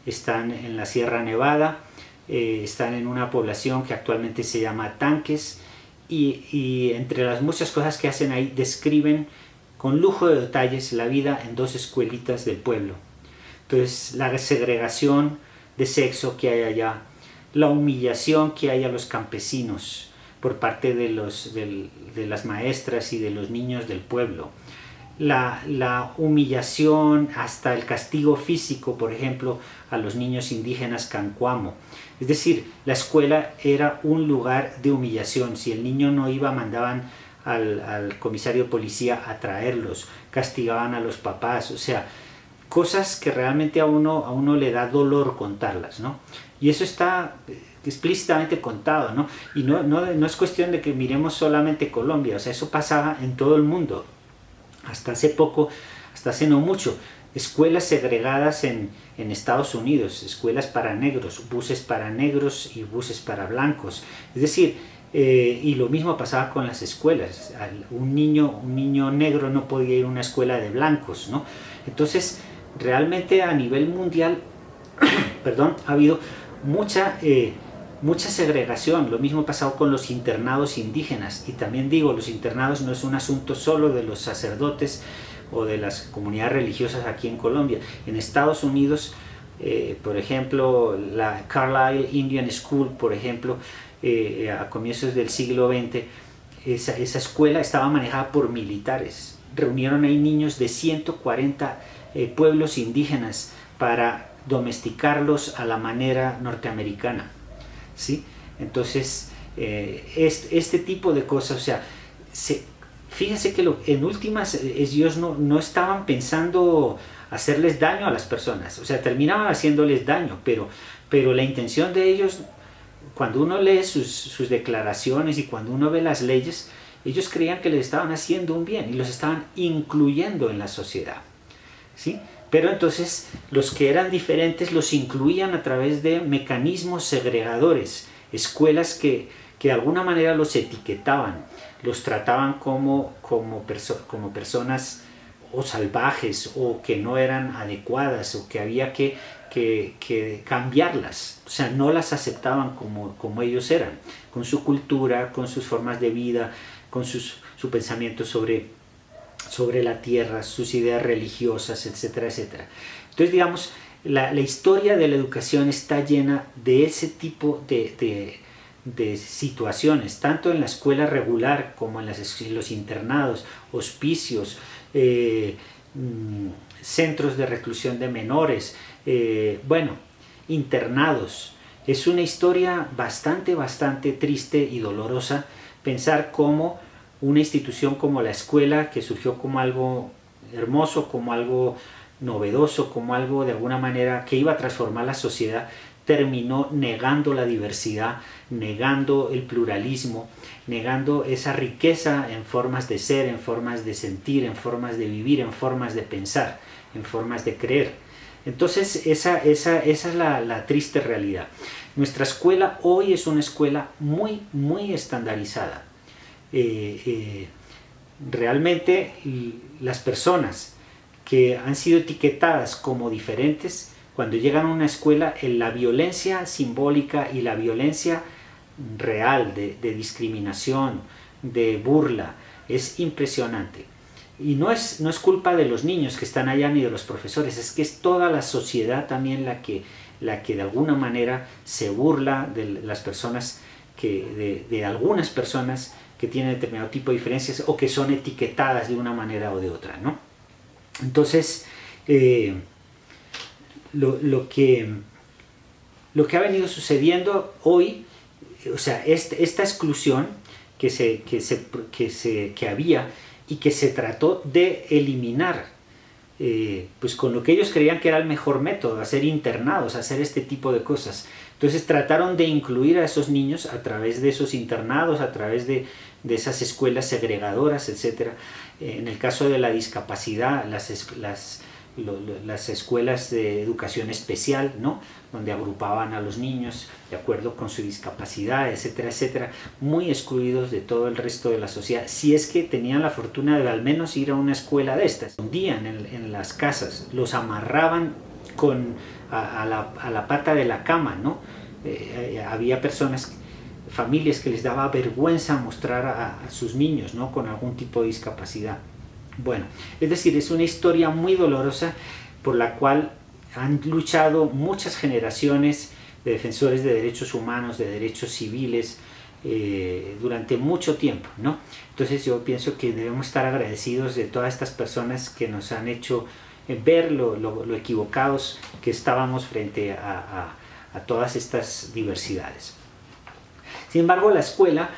están en la Sierra Nevada, están en una población que actualmente se llama Tanques, y entre las muchas cosas que hacen ahí describen con lujo de detalles la vida en dos escuelitas del pueblo. Entonces, la segregación de sexo que hay allá, la humillación que hay a los campesinos por parte de las maestras y de los niños del pueblo, la humillación hasta el castigo físico, por ejemplo, a los niños indígenas Cancuamo. Es decir, la escuela era un lugar de humillación. Si el niño no iba, mandaban al comisario de policía a traerlos, castigaban a los papás, o sea, cosas que realmente a uno le da dolor contarlas, ¿no? Y eso está explícitamente contado, ¿no? Y no es cuestión de que miremos solamente Colombia, o sea, eso pasaba en todo el mundo. Hasta hace poco, hasta hace no mucho, escuelas segregadas en Estados Unidos, escuelas para negros, buses para negros y buses para blancos. Es decir, y lo mismo pasaba con las escuelas. Un niño negro no podía ir a una escuela de blancos, ¿no? Entonces, realmente a nivel mundial, perdón, ha habido mucha segregación. Lo mismo ha pasado con los internados indígenas. Y también digo, los internados no es un asunto solo de los sacerdotes o de las comunidades religiosas aquí en Colombia. En Estados Unidos, por ejemplo, la Carlisle Indian School, por ejemplo, a comienzos del siglo XX, esa escuela estaba manejada por militares. Reunieron ahí niños de 140 pueblos indígenas para domesticarlos a la manera norteamericana, ¿sí? Entonces, este tipo de cosas, o sea, fíjense que en últimas ellos no estaban pensando hacerles daño a las personas, o sea, terminaban haciéndoles daño, pero la intención de ellos, cuando uno lee sus declaraciones y cuando uno ve las leyes, ellos creían que les estaban haciendo un bien y los estaban incluyendo en la sociedad, ¿sí? Pero entonces los que eran diferentes los incluían a través de mecanismos segregadores, escuelas que de alguna manera los etiquetaban, los trataban como personas o salvajes o que no eran adecuadas o que había que cambiarlas, o sea, no las aceptaban como ellos eran, con su cultura, con sus formas de vida, con su pensamiento sobre la tierra, sus ideas religiosas, etcétera, etcétera. Entonces, digamos, la historia de la educación está llena de ese tipo de situaciones, tanto en la escuela regular como en los internados, hospicios, centros de reclusión de menores, internados. Es una historia bastante triste y dolorosa pensar cómo una institución como la escuela, que surgió como algo hermoso, como algo novedoso, como algo de alguna manera que iba a transformar la sociedad, terminó negando la diversidad, negando el pluralismo, negando esa riqueza en formas de ser, en formas de sentir, en formas de vivir, en formas de pensar, en formas de creer. Entonces esa es la triste realidad. Nuestra escuela hoy es una escuela muy estandarizada. Realmente las personas que han sido etiquetadas como diferentes, cuando llegan a una escuela, la violencia simbólica y la violencia real de discriminación, de burla, es impresionante. Y no es culpa de los niños que están allá ni de los profesores, es que es toda la sociedad también la que de alguna manera se burla de las personas, de algunas personas que tienen determinado tipo de diferencias o que son etiquetadas de una manera o de otra, ¿no? Entonces, lo que lo que ha venido sucediendo hoy, o sea, esta exclusión que había y que se trató de eliminar, pues con lo que ellos creían que era el mejor método, hacer internados, hacer este tipo de cosas. Entonces trataron de incluir a esos niños a través de esos internados, a través de esas escuelas segregadoras, etc. En el caso de la discapacidad, las escuelas de educación especial, ¿no? Donde agrupaban a los niños de acuerdo con su discapacidad, etcétera, etcétera, muy excluidos de todo el resto de la sociedad, si es que tenían la fortuna de al menos ir a una escuela de estas. Escondían en las casas, los amarraban a la pata de la cama, ¿no? Había familias que les daba vergüenza mostrar a sus niños, ¿no? Con algún tipo de discapacidad. Bueno, es decir, es una historia muy dolorosa por la cual han luchado muchas generaciones de defensores de derechos humanos, de derechos civiles, durante mucho tiempo, ¿no? Entonces yo pienso que debemos estar agradecidos de todas estas personas que nos han hecho ver lo equivocados que estábamos frente a todas estas diversidades. Sin embargo, la escuela,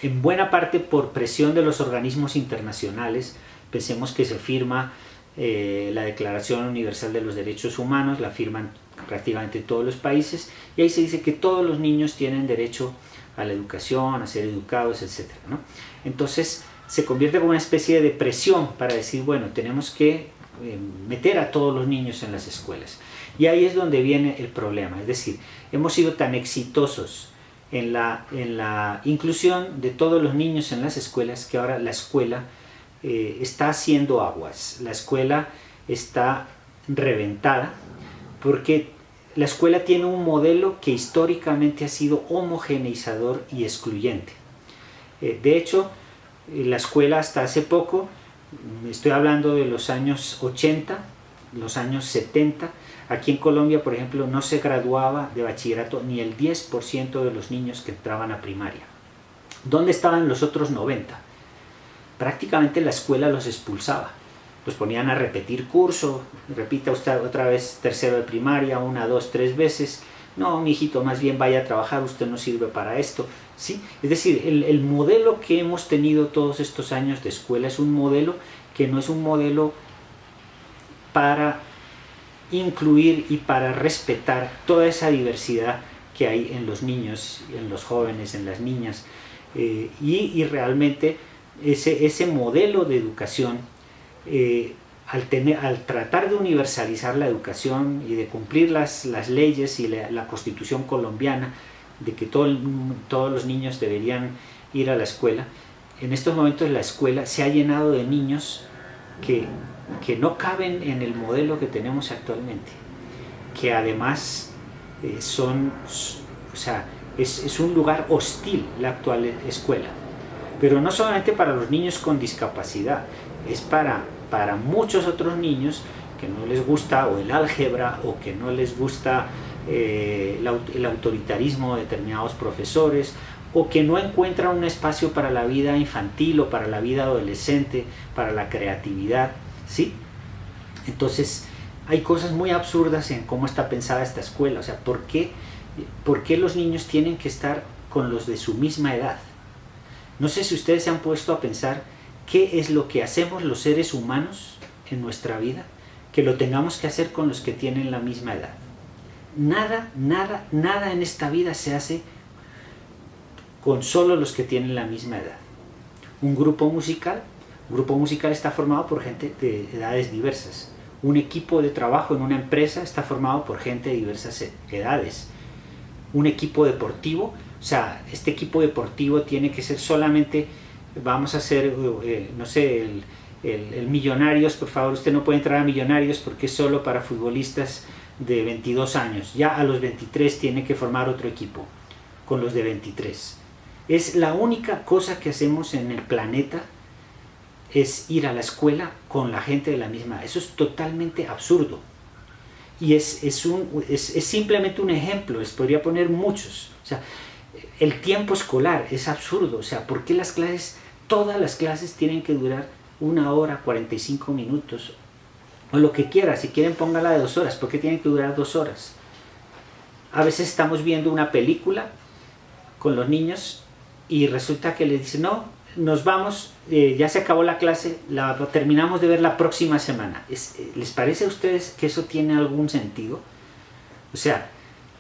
en buena parte por presión de los organismos internacionales, pensemos que se firma la Declaración Universal de los Derechos Humanos, la firman prácticamente todos los países, y ahí se dice que todos los niños tienen derecho a la educación, a ser educados, etc., ¿no? Entonces se convierte como una especie de presión para decir, bueno, tenemos que meter a todos los niños en las escuelas. Y ahí es donde viene el problema, es decir, hemos sido tan exitosos en la inclusión de todos los niños en las escuelas que ahora la escuela está haciendo aguas, la escuela está reventada porque la escuela tiene un modelo que históricamente ha sido homogeneizador y excluyente. De hecho, la escuela hasta hace poco, estoy hablando de los años 80, los años 70, aquí en Colombia, por ejemplo, no se graduaba de bachillerato ni el 10% de los niños que entraban a primaria. ¿Dónde estaban los otros 90%? Prácticamente la escuela los expulsaba. Los ponían a repetir curso, repita usted otra vez tercero de primaria, 1, 2, 3 veces. No, mijito, más bien vaya a trabajar, usted no sirve para esto. ¿Sí? Es decir, el modelo que hemos tenido todos estos años de escuela es un modelo que no es un modelo para incluir y para respetar toda esa diversidad que hay en los niños, en los jóvenes, en las niñas, y realmente ese modelo de educación, al tratar de universalizar la educación y de cumplir las leyes y la Constitución colombiana de que todos los niños deberían ir a la escuela, en estos momentos la escuela se ha llenado de niños que no caben en el modelo que tenemos actualmente, que además es un lugar hostil la actual escuela, pero no solamente para los niños con discapacidad, es para muchos otros niños que no les gusta o el álgebra o que no les gusta el autoritarismo de determinados profesores, o que no encuentran un espacio para la vida infantil o para la vida adolescente, para la creatividad, ¿sí? Entonces hay cosas muy absurdas en cómo está pensada esta escuela. O sea, ¿por qué los niños tienen que estar con los de su misma edad? No sé si ustedes se han puesto a pensar qué es lo que hacemos los seres humanos en nuestra vida, que lo tengamos que hacer con los que tienen la misma edad. Nada en esta vida se hace con solo los que tienen la misma edad. Un grupo musical está formado por gente de edades diversas. Un equipo de trabajo en una empresa está formado por gente de diversas edades. Un equipo deportivo, o sea, este equipo deportivo tiene que ser solamente, vamos a hacer, no sé, el Millonarios, por favor, usted no puede entrar a Millonarios porque es solo para futbolistas de 22 años. Ya a los 23 tiene que formar otro equipo con los de 23. Es la única cosa que hacemos en el planeta, es ir a la escuela con la gente de la misma edad. Eso es totalmente absurdo. Y es simplemente un ejemplo, les podría poner muchos. O sea, el tiempo escolar es absurdo. O sea, ¿por qué todas las clases tienen que durar 1 hora, 45 minutos? O lo que quiera, si quieren póngala de 2 horas, ¿por qué tienen que durar 2 horas? a veces estamos viendo una película con los niños y resulta que les dicen, no, nos vamos, ya se acabó la clase, la terminamos de ver la próxima semana. ¿Les parece a ustedes que eso tiene algún sentido? O sea,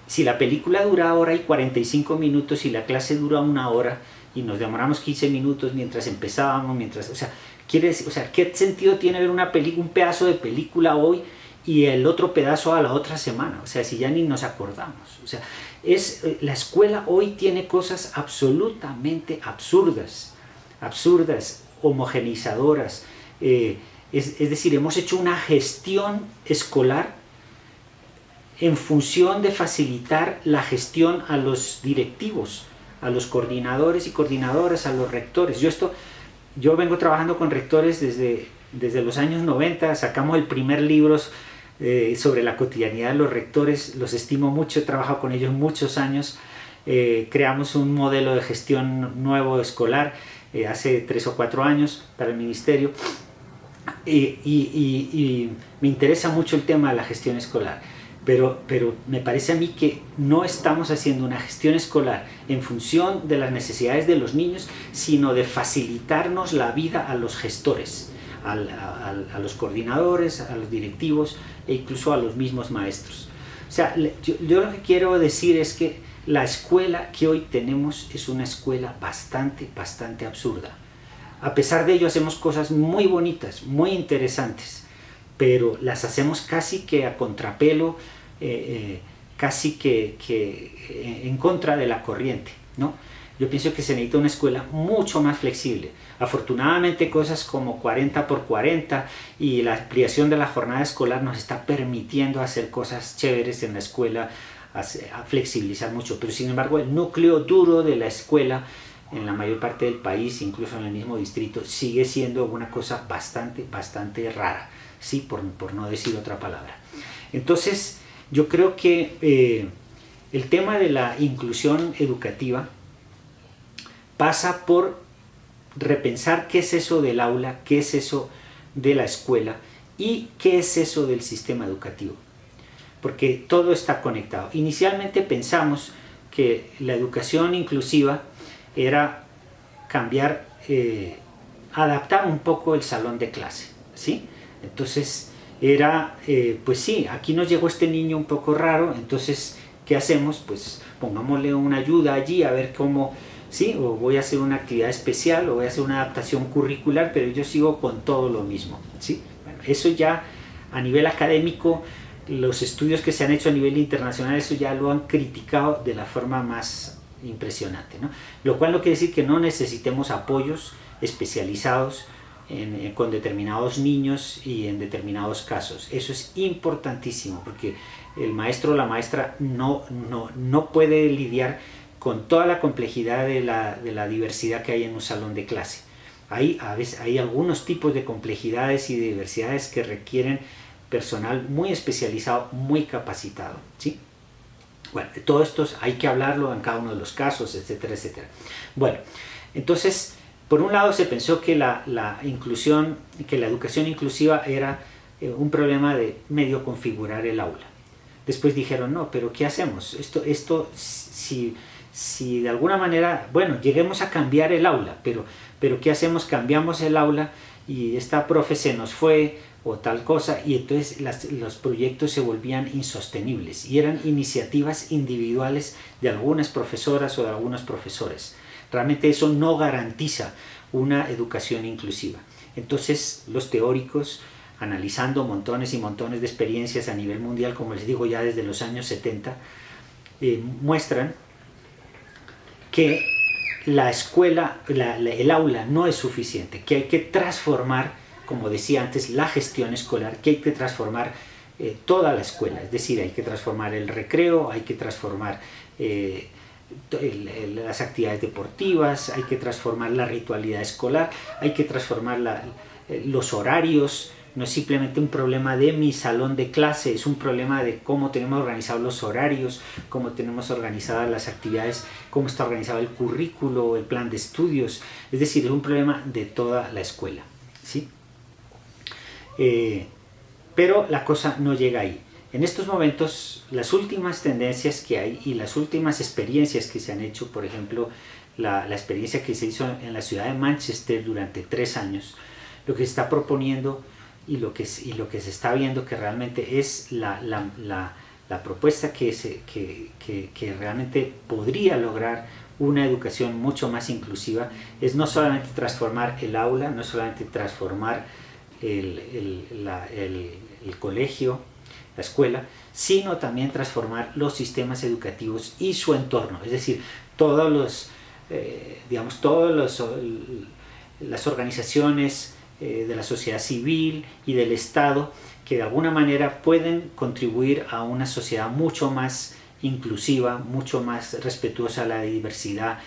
si la película dura hora y 45 minutos y la clase dura 1 hora y nos demoramos 15 minutos mientras empezábamos, o sea, quiere decir, o sea, ¿qué sentido tiene ver un pedazo de película hoy y el otro pedazo a la otra semana? O sea, si ya ni nos acordamos. O sea, la escuela hoy tiene cosas absolutamente absurdas, homogenizadoras. Es decir, hemos hecho una gestión escolar en función de facilitar la gestión a los directivos, a los coordinadores y coordinadoras, a los rectores. Yo vengo trabajando con rectores desde los años 90, sacamos el primer libro sobre la cotidianidad de los rectores, los estimo mucho, he trabajado con ellos muchos años, creamos un modelo de gestión nuevo escolar hace 3 o 4 años para el ministerio y me interesa mucho el tema de la gestión escolar. Pero me parece a mí que no estamos haciendo una gestión escolar en función de las necesidades de los niños, sino de facilitarnos la vida a los gestores, a los coordinadores, a los directivos e incluso a los mismos maestros. O sea, yo lo que quiero decir es que la escuela que hoy tenemos es una escuela bastante absurda. A pesar de ello hacemos cosas muy bonitas, muy interesantes, pero las hacemos casi que a contrapelo, casi que en contra de la corriente, ¿no? Yo pienso que se necesita una escuela mucho más flexible. Afortunadamente cosas como 40x40 y la ampliación de la jornada escolar nos está permitiendo hacer cosas chéveres en la escuela, a flexibilizar mucho, pero sin embargo el núcleo duro de la escuela en la mayor parte del país, incluso en el mismo distrito, sigue siendo una cosa bastante rara, ¿sí? por no decir otra palabra. Entonces yo creo que el tema de la inclusión educativa pasa por repensar qué es eso del aula, qué es eso de la escuela y qué es eso del sistema educativo, porque todo está conectado. Inicialmente pensamos que la educación inclusiva era cambiar, adaptar un poco el salón de clase, ¿sí? Entonces era, pues sí, aquí nos llegó este niño un poco raro, entonces, ¿qué hacemos? Pues pongámosle una ayuda allí a ver cómo, ¿sí? O voy a hacer una actividad especial o voy a hacer una adaptación curricular, pero yo sigo con todo lo mismo, ¿sí? Bueno, eso ya a nivel académico, los estudios que se han hecho a nivel internacional, eso ya lo han criticado de la forma más impresionante, ¿no? Lo cual no quiere decir que no necesitemos apoyos especializados con determinados niños y en determinados casos. Eso es importantísimo porque el maestro o la maestra no puede lidiar con toda la complejidad de la diversidad que hay en un salón de clase. A veces hay algunos tipos de complejidades y de diversidades que requieren personal muy especializado, muy capacitado, ¿sí? Bueno, todo esto hay que hablarlo en cada uno de los casos, etcétera, etcétera. Bueno, entonces, por un lado se pensó que la educación inclusiva era un problema de medio configurar el aula. Después dijeron, no, pero ¿qué hacemos? Esto si de alguna manera, bueno, lleguemos a cambiar el aula, pero ¿qué hacemos? Cambiamos el aula y esta profe se nos fue, o tal cosa, y entonces los proyectos se volvían insostenibles y eran iniciativas individuales de algunas profesoras o de algunos profesores. Realmente eso no garantiza una educación inclusiva. Entonces los teóricos, analizando montones y montones de experiencias a nivel mundial, como les digo ya desde los años 70, muestran que la escuela, el aula no es suficiente, que hay que transformar, como decía antes, la gestión escolar, que hay que transformar toda la escuela, es decir, hay que transformar el recreo, hay que transformar las actividades deportivas, hay que transformar la ritualidad escolar, hay que transformar los horarios. No es simplemente un problema de mi salón de clase, es un problema de cómo tenemos organizados los horarios, cómo tenemos organizadas las actividades, cómo está organizado el currículo, el plan de estudios, es decir, es un problema de toda la escuela, ¿sí? Pero la cosa no llega ahí. En estos momentos, las últimas tendencias que hay y las últimas experiencias que se han hecho, por ejemplo, la experiencia que se hizo en la ciudad de Manchester durante 3 años, lo que se está proponiendo y lo que se está viendo que realmente es la propuesta que realmente podría lograr una educación mucho más inclusiva, es no solamente transformar el aula, no solamente transformar el colegio, la escuela, sino también transformar los sistemas educativos y su entorno, es decir, todas las organizaciones de la sociedad civil y del Estado que de alguna manera pueden contribuir a una sociedad mucho más inclusiva, mucho más respetuosa de la diversidad,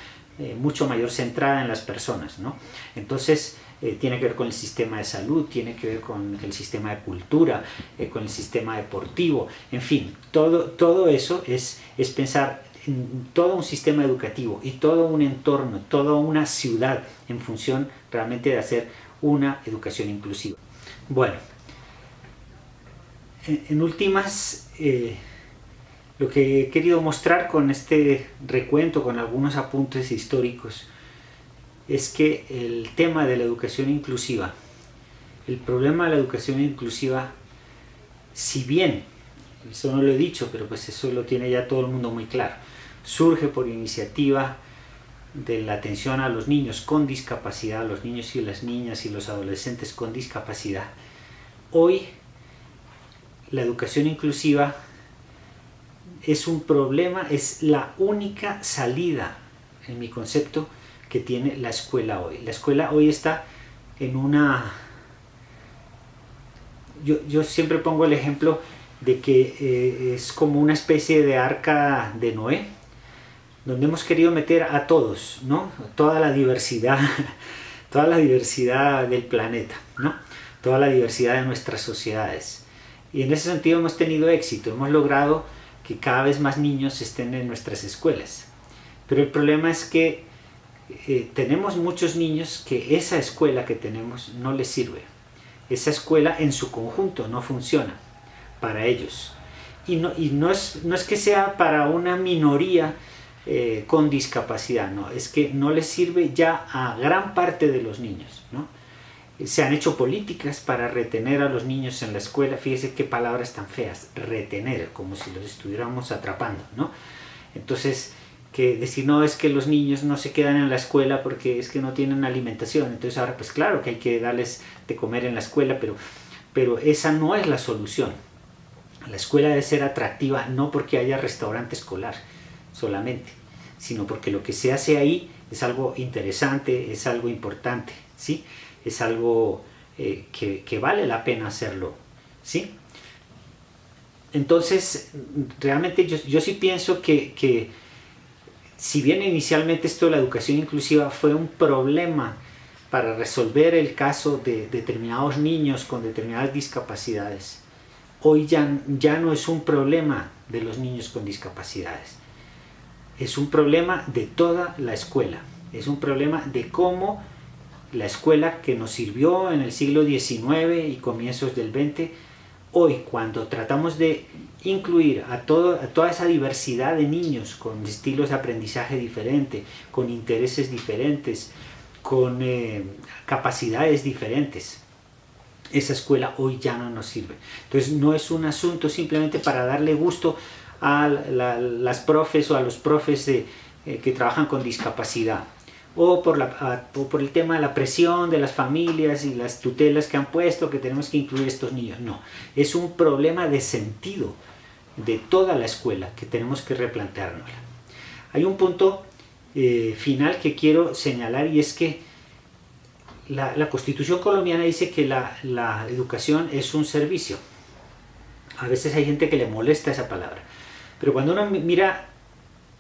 mucho mayor centrada en las personas, ¿no? Entonces, tiene que ver con el sistema de salud, tiene que ver con el sistema de cultura, con el sistema deportivo, en fin, todo eso es pensar en todo un sistema educativo y todo un entorno, toda una ciudad en función realmente de hacer una educación inclusiva. Bueno, en últimas, lo que he querido mostrar con este recuento, con algunos apuntes históricos, es que el tema de la educación inclusiva, el problema de la educación inclusiva, si bien, eso no lo he dicho, pero pues eso lo tiene ya todo el mundo muy claro, surge por iniciativa de la atención a los niños con discapacidad, a los niños y las niñas y los adolescentes con discapacidad. Hoy la educación inclusiva es un problema, es la única salida, en mi concepto, que tiene la escuela hoy. La escuela hoy está en una... Yo siempre pongo el ejemplo de que es como una especie de arca de Noé, donde hemos querido meter a todos, ¿no? Toda la diversidad del planeta, ¿no? Toda la diversidad de nuestras sociedades. Y en ese sentido hemos tenido éxito, hemos logrado que cada vez más niños estén en nuestras escuelas. Pero el problema es que tenemos muchos niños que esa escuela que tenemos no les sirve. Esa escuela en su conjunto no funciona para ellos. Y no es que sea para una minoría con discapacidad, no, es que no les sirve ya a gran parte de los niños, ¿no? Se han hecho políticas para retener a los niños en la escuela, fíjese qué palabras tan feas, retener, como si los estuviéramos atrapando, ¿no? Entonces, que decir, no, es que los niños no se quedan en la escuela porque es que no tienen alimentación, entonces ahora pues claro que hay que darles de comer en la escuela, pero esa no es la solución. La escuela debe ser atractiva no porque haya restaurante escolar solamente, sino porque lo que se hace ahí es algo interesante, es algo importante, ¿sí? Es algo que vale la pena hacerlo, ¿sí? Entonces, realmente yo sí pienso que si bien inicialmente esto de la educación inclusiva fue un problema para resolver el caso de determinados niños con determinadas discapacidades, hoy ya no es un problema de los niños con discapacidades, es un problema de toda la escuela, es un problema de cómo la escuela que nos sirvió en el siglo XIX y comienzos del XX, hoy cuando tratamos de incluir a toda esa diversidad de niños con estilos de aprendizaje diferentes, con intereses diferentes, con capacidades diferentes, esa escuela hoy ya no nos sirve. Entonces no es un asunto simplemente para darle gusto a las profes o a los profes que trabajan con discapacidad, o por el tema de la presión de las familias y las tutelas que han puesto que tenemos que incluir estos niños. No, es un problema de sentido de toda la escuela que tenemos que replanteárnosla. Hay un punto final que quiero señalar, y es que la Constitución colombiana dice que la educación es un servicio. A veces hay gente que le molesta esa palabra, pero cuando uno mira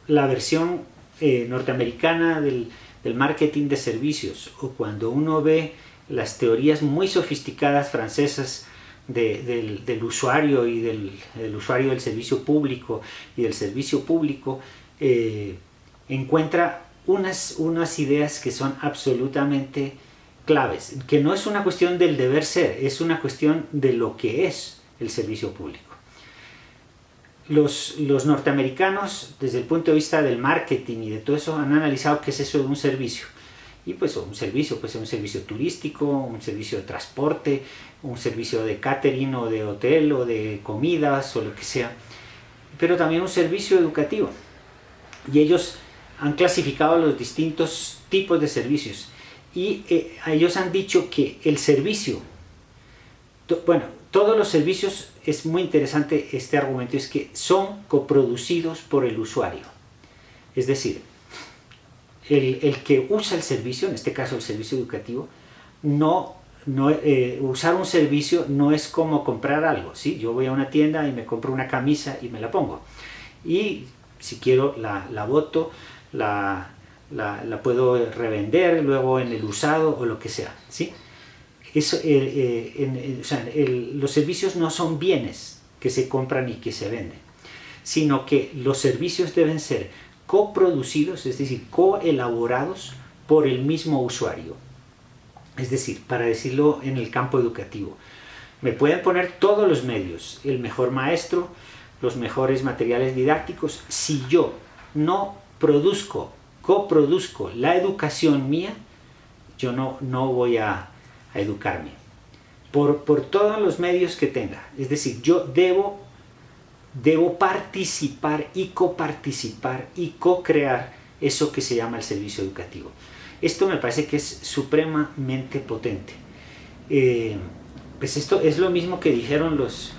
la versión norteamericana del marketing de servicios, o cuando uno ve las teorías muy sofisticadas francesas del usuario y del usuario del servicio público y del servicio público, encuentra unas ideas que son absolutamente claves, que no es una cuestión del deber ser, es una cuestión de lo que es el servicio público. los norteamericanos, desde el punto de vista del marketing y de todo eso, han analizado qué es eso de un servicio. Y pues un servicio puede ser un servicio turístico, un servicio de transporte, un servicio de catering o de hotel o de comidas o lo que sea, pero también un servicio educativo. Y ellos han clasificado los distintos tipos de servicios y ellos han dicho que el servicio, bueno, todos los servicios, es muy interesante este argumento, es que son coproducidos por el usuario. Es decir, el que usa el servicio, en este caso el servicio educativo, usar un servicio no es como comprar algo, ¿sí? Yo voy a una tienda y me compro una camisa y me la pongo. Y si quiero la boto, la puedo revender luego en el usado o lo que sea, ¿sí? Los servicios no son bienes que se compran y que se venden, sino que los servicios deben ser coproducidos, es decir, coelaborados por el mismo usuario. Es decir, para decirlo en el campo educativo, me pueden poner todos los medios, el mejor maestro, los mejores materiales didácticos. Si yo no coproduzco la educación mía, yo no voy a educarme por todos los medios que tenga. Es decir, yo debo participar y coparticipar y co-crear eso que se llama el servicio educativo. Esto me parece que es supremamente potente. Pues esto es lo mismo que dijeron los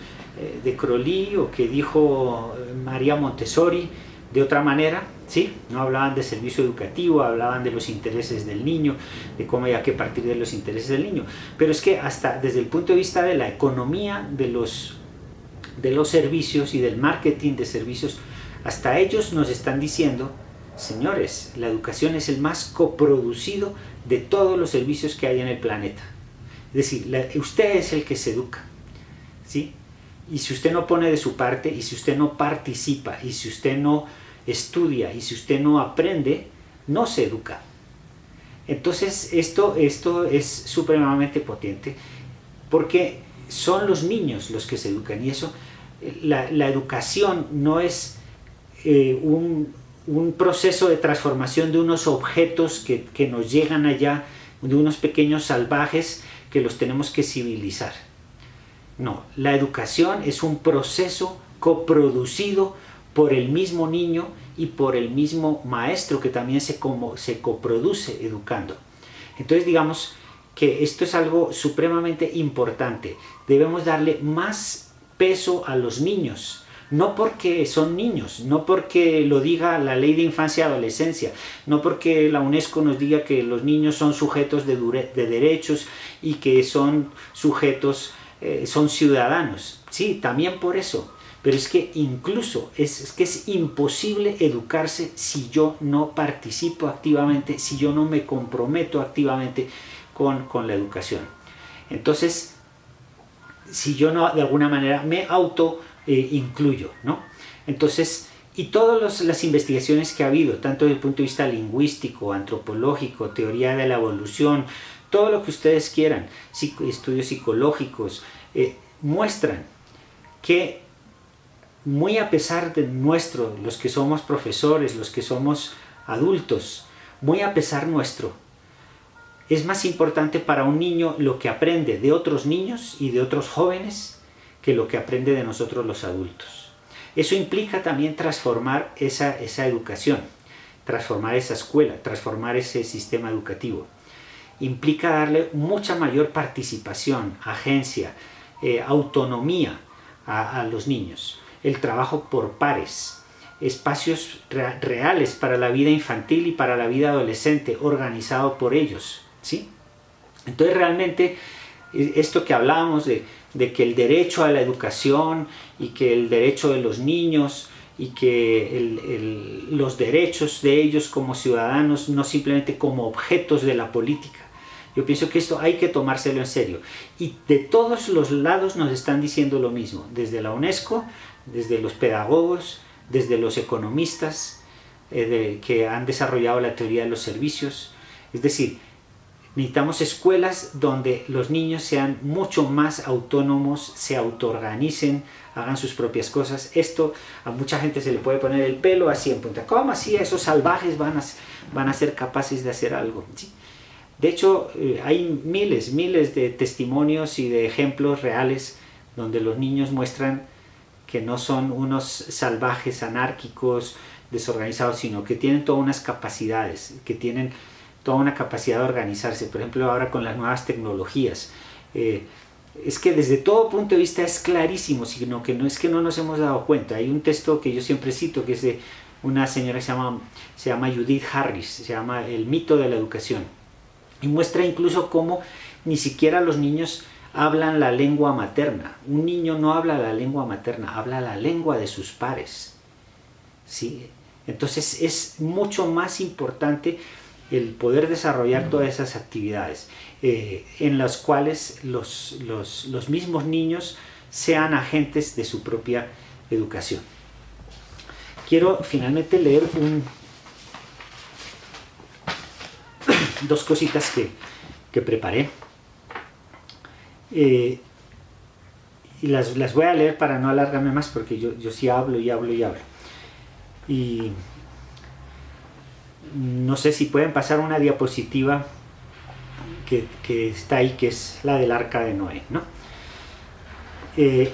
de Crowley o que dijo María Montessori de otra manera, ¿sí? No hablaban de servicio educativo, hablaban de los intereses del niño, de cómo hay que partir de los intereses del niño. Pero es que hasta desde el punto de vista de la economía de los servicios y del marketing de servicios, hasta ellos nos están diciendo: señores, la educación es el más coproducido de todos los servicios que hay en el planeta. Es decir, usted es el que se educa, ¿sí? Y si usted no pone de su parte, y si usted no participa, y si usted no estudia, y si usted no aprende, no se educa. Entonces esto es supremamente potente, porque son los niños los que se educan, y eso, la educación no es un proceso de transformación de unos objetos que nos llegan allá, de unos pequeños salvajes que los tenemos que civilizar. No, la educación es un proceso coproducido por el mismo niño y por el mismo maestro, que también se coproduce educando. Entonces, digamos que esto es algo supremamente importante. Debemos darle más peso a los niños, no porque son niños, no porque lo diga la Ley de Infancia y Adolescencia, no porque la UNESCO nos diga que los niños son sujetos de derechos y que son sujetos, son ciudadanos. Sí, también por eso. Pero es que incluso es imposible educarse si yo no participo activamente, si yo no me comprometo activamente con la educación. Entonces, si yo no de alguna manera me incluyo, ¿no? Entonces, y todas las investigaciones que ha habido, tanto desde el punto de vista lingüístico, antropológico, teoría de la evolución, todo lo que ustedes quieran, estudios psicológicos, muestran que muy a pesar de los que somos profesores, los que somos adultos, muy a pesar nuestro, es más importante para un niño lo que aprende de otros niños y de otros jóvenes que lo que aprende de nosotros los adultos. Eso implica también transformar esa educación, transformar esa escuela, transformar ese sistema educativo. Implica darle mucha mayor participación, agencia, autonomía a los niños. El trabajo por pares, espacios reales para la vida infantil y para la vida adolescente, organizado por ellos, ¿sí? Entonces realmente esto que hablábamos de que el derecho a la educación y que el derecho de los niños y que los derechos de ellos como ciudadanos, no simplemente como objetos de la política. Yo pienso que esto hay que tomárselo en serio. Y de todos los lados nos están diciendo lo mismo, desde la UNESCO, desde los pedagogos, desde los economistas que han desarrollado la teoría de los servicios. Es decir, Necesitamos escuelas donde los niños sean mucho más autónomos, se autoorganicen, hagan sus propias cosas. Esto a mucha gente se le puede poner el pelo así en punta. ¿Cómo así esos salvajes van a ser capaces de hacer algo? ¿Sí? De hecho, hay miles de testimonios y de ejemplos reales donde los niños muestran que no son unos salvajes, anárquicos, desorganizados, sino que tienen todas unas capacidades, que tienen toda una capacidad de organizarse. Por ejemplo, ahora con las nuevas tecnologías. Es que desde todo punto de vista es clarísimo, sino que no es que no nos hemos dado cuenta. Hay un texto que yo siempre cito, que es de una señora que se llama Judith Harris, se llama El mito de la educación. Y muestra incluso cómo ni siquiera los niños hablan la lengua materna. Un niño no habla la lengua materna, habla la lengua de sus pares. ¿Sí? Entonces es mucho más importante el poder desarrollar todas esas actividades en las cuales los mismos niños sean agentes de su propia educación. Quiero finalmente leer dos cositas que preparé y las voy a leer para no alargarme más, porque yo sí hablo y no sé si pueden pasar una diapositiva que está ahí, que es la del arca de Noé, ¿no?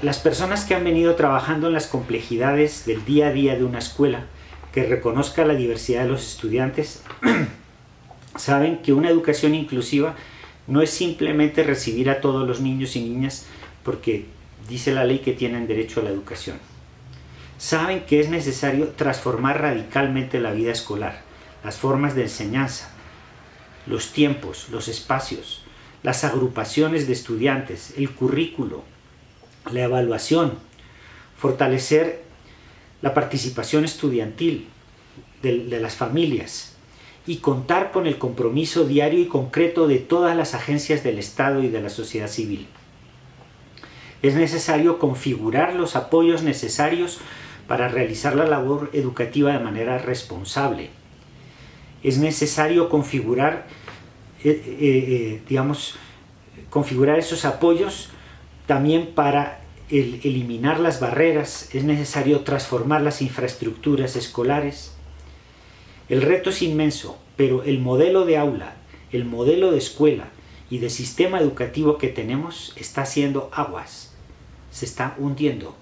Las personas que han venido trabajando en las complejidades del día a día de una escuela que reconozca la diversidad de los estudiantes saben que una educación inclusiva no es simplemente recibir a todos los niños y niñas porque dice la ley que tienen derecho a la educación. Saben que es necesario transformar radicalmente la vida escolar, las formas de enseñanza, los tiempos, los espacios, las agrupaciones de estudiantes, el currículo, la evaluación, fortalecer la participación estudiantil de las familias y contar con el compromiso diario y concreto de todas las agencias del Estado y de la sociedad civil. Es necesario configurar los apoyos necesarios para realizar la labor educativa de manera responsable. Es necesario configurar esos apoyos también para eliminar las barreras. Es necesario transformar las infraestructuras escolares. El reto es inmenso, pero el modelo de aula, el modelo de escuela y de sistema educativo que tenemos está haciendo aguas, se está hundiendo.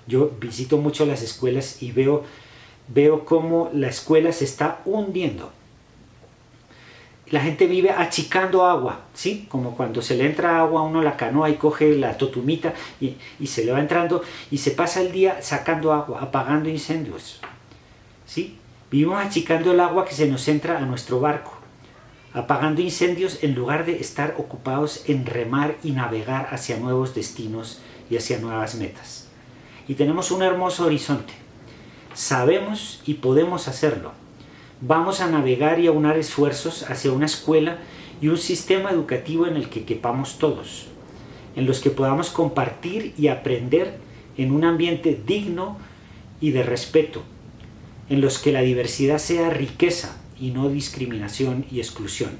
Yo visito mucho las escuelas y veo cómo la escuela se está hundiendo. La gente vive achicando agua, ¿sí? Como cuando se le entra agua a uno a la canoa y coge la totumita y se le va entrando y se pasa el día sacando agua, apagando incendios, ¿sí? Vivimos achicando el agua que se nos entra a nuestro barco, apagando incendios en lugar de estar ocupados en remar y navegar hacia nuevos destinos y hacia nuevas metas. Y tenemos un hermoso horizonte. Sabemos y podemos hacerlo. Vamos a navegar y aunar esfuerzos hacia una escuela y un sistema educativo en el que quepamos todos, en los que podamos compartir y aprender en un ambiente digno y de respeto, en los que la diversidad sea riqueza y no discriminación y exclusión.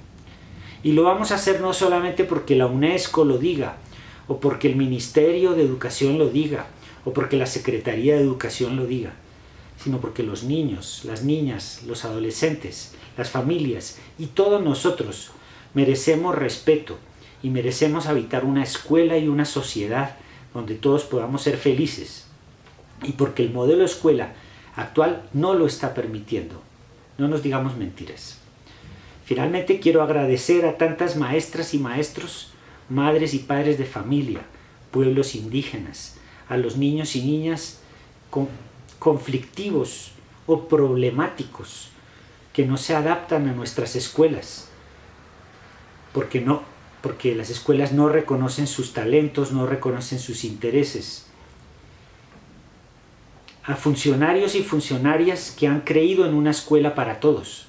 Y lo vamos a hacer no solamente porque la UNESCO lo diga, o porque el Ministerio de Educación lo diga, o porque la Secretaría de Educación lo diga, sino porque los niños, las niñas, los adolescentes, las familias y todos nosotros merecemos respeto y merecemos habitar una escuela y una sociedad donde todos podamos ser felices. Y porque el modelo escuela actual no lo está permitiendo. No nos digamos mentiras. Finalmente quiero agradecer a tantas maestras y maestros, madres y padres de familia, pueblos indígenas, a los niños y niñas conflictivos o problemáticos que no se adaptan a nuestras escuelas, porque las escuelas no reconocen sus talentos, no reconocen sus intereses. A funcionarios y funcionarias que han creído en una escuela para todos,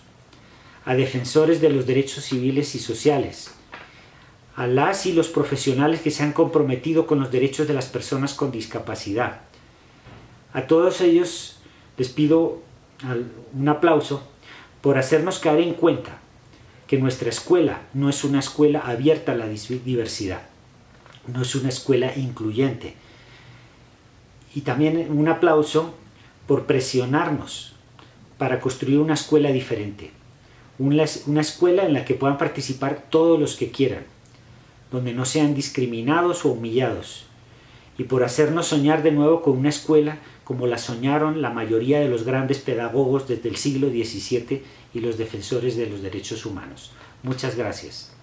a defensores de los derechos civiles y sociales, a las y los profesionales que se han comprometido con los derechos de las personas con discapacidad. A todos ellos les pido un aplauso por hacernos caer en cuenta que nuestra escuela no es una escuela abierta a la diversidad, no es una escuela incluyente. Y también un aplauso por presionarnos para construir una escuela diferente, una escuela en la que puedan participar todos los que quieran, donde no sean discriminados o humillados, y por hacernos soñar de nuevo con una escuela como la soñaron la mayoría de los grandes pedagogos desde el siglo XVII y los defensores de los derechos humanos. Muchas gracias.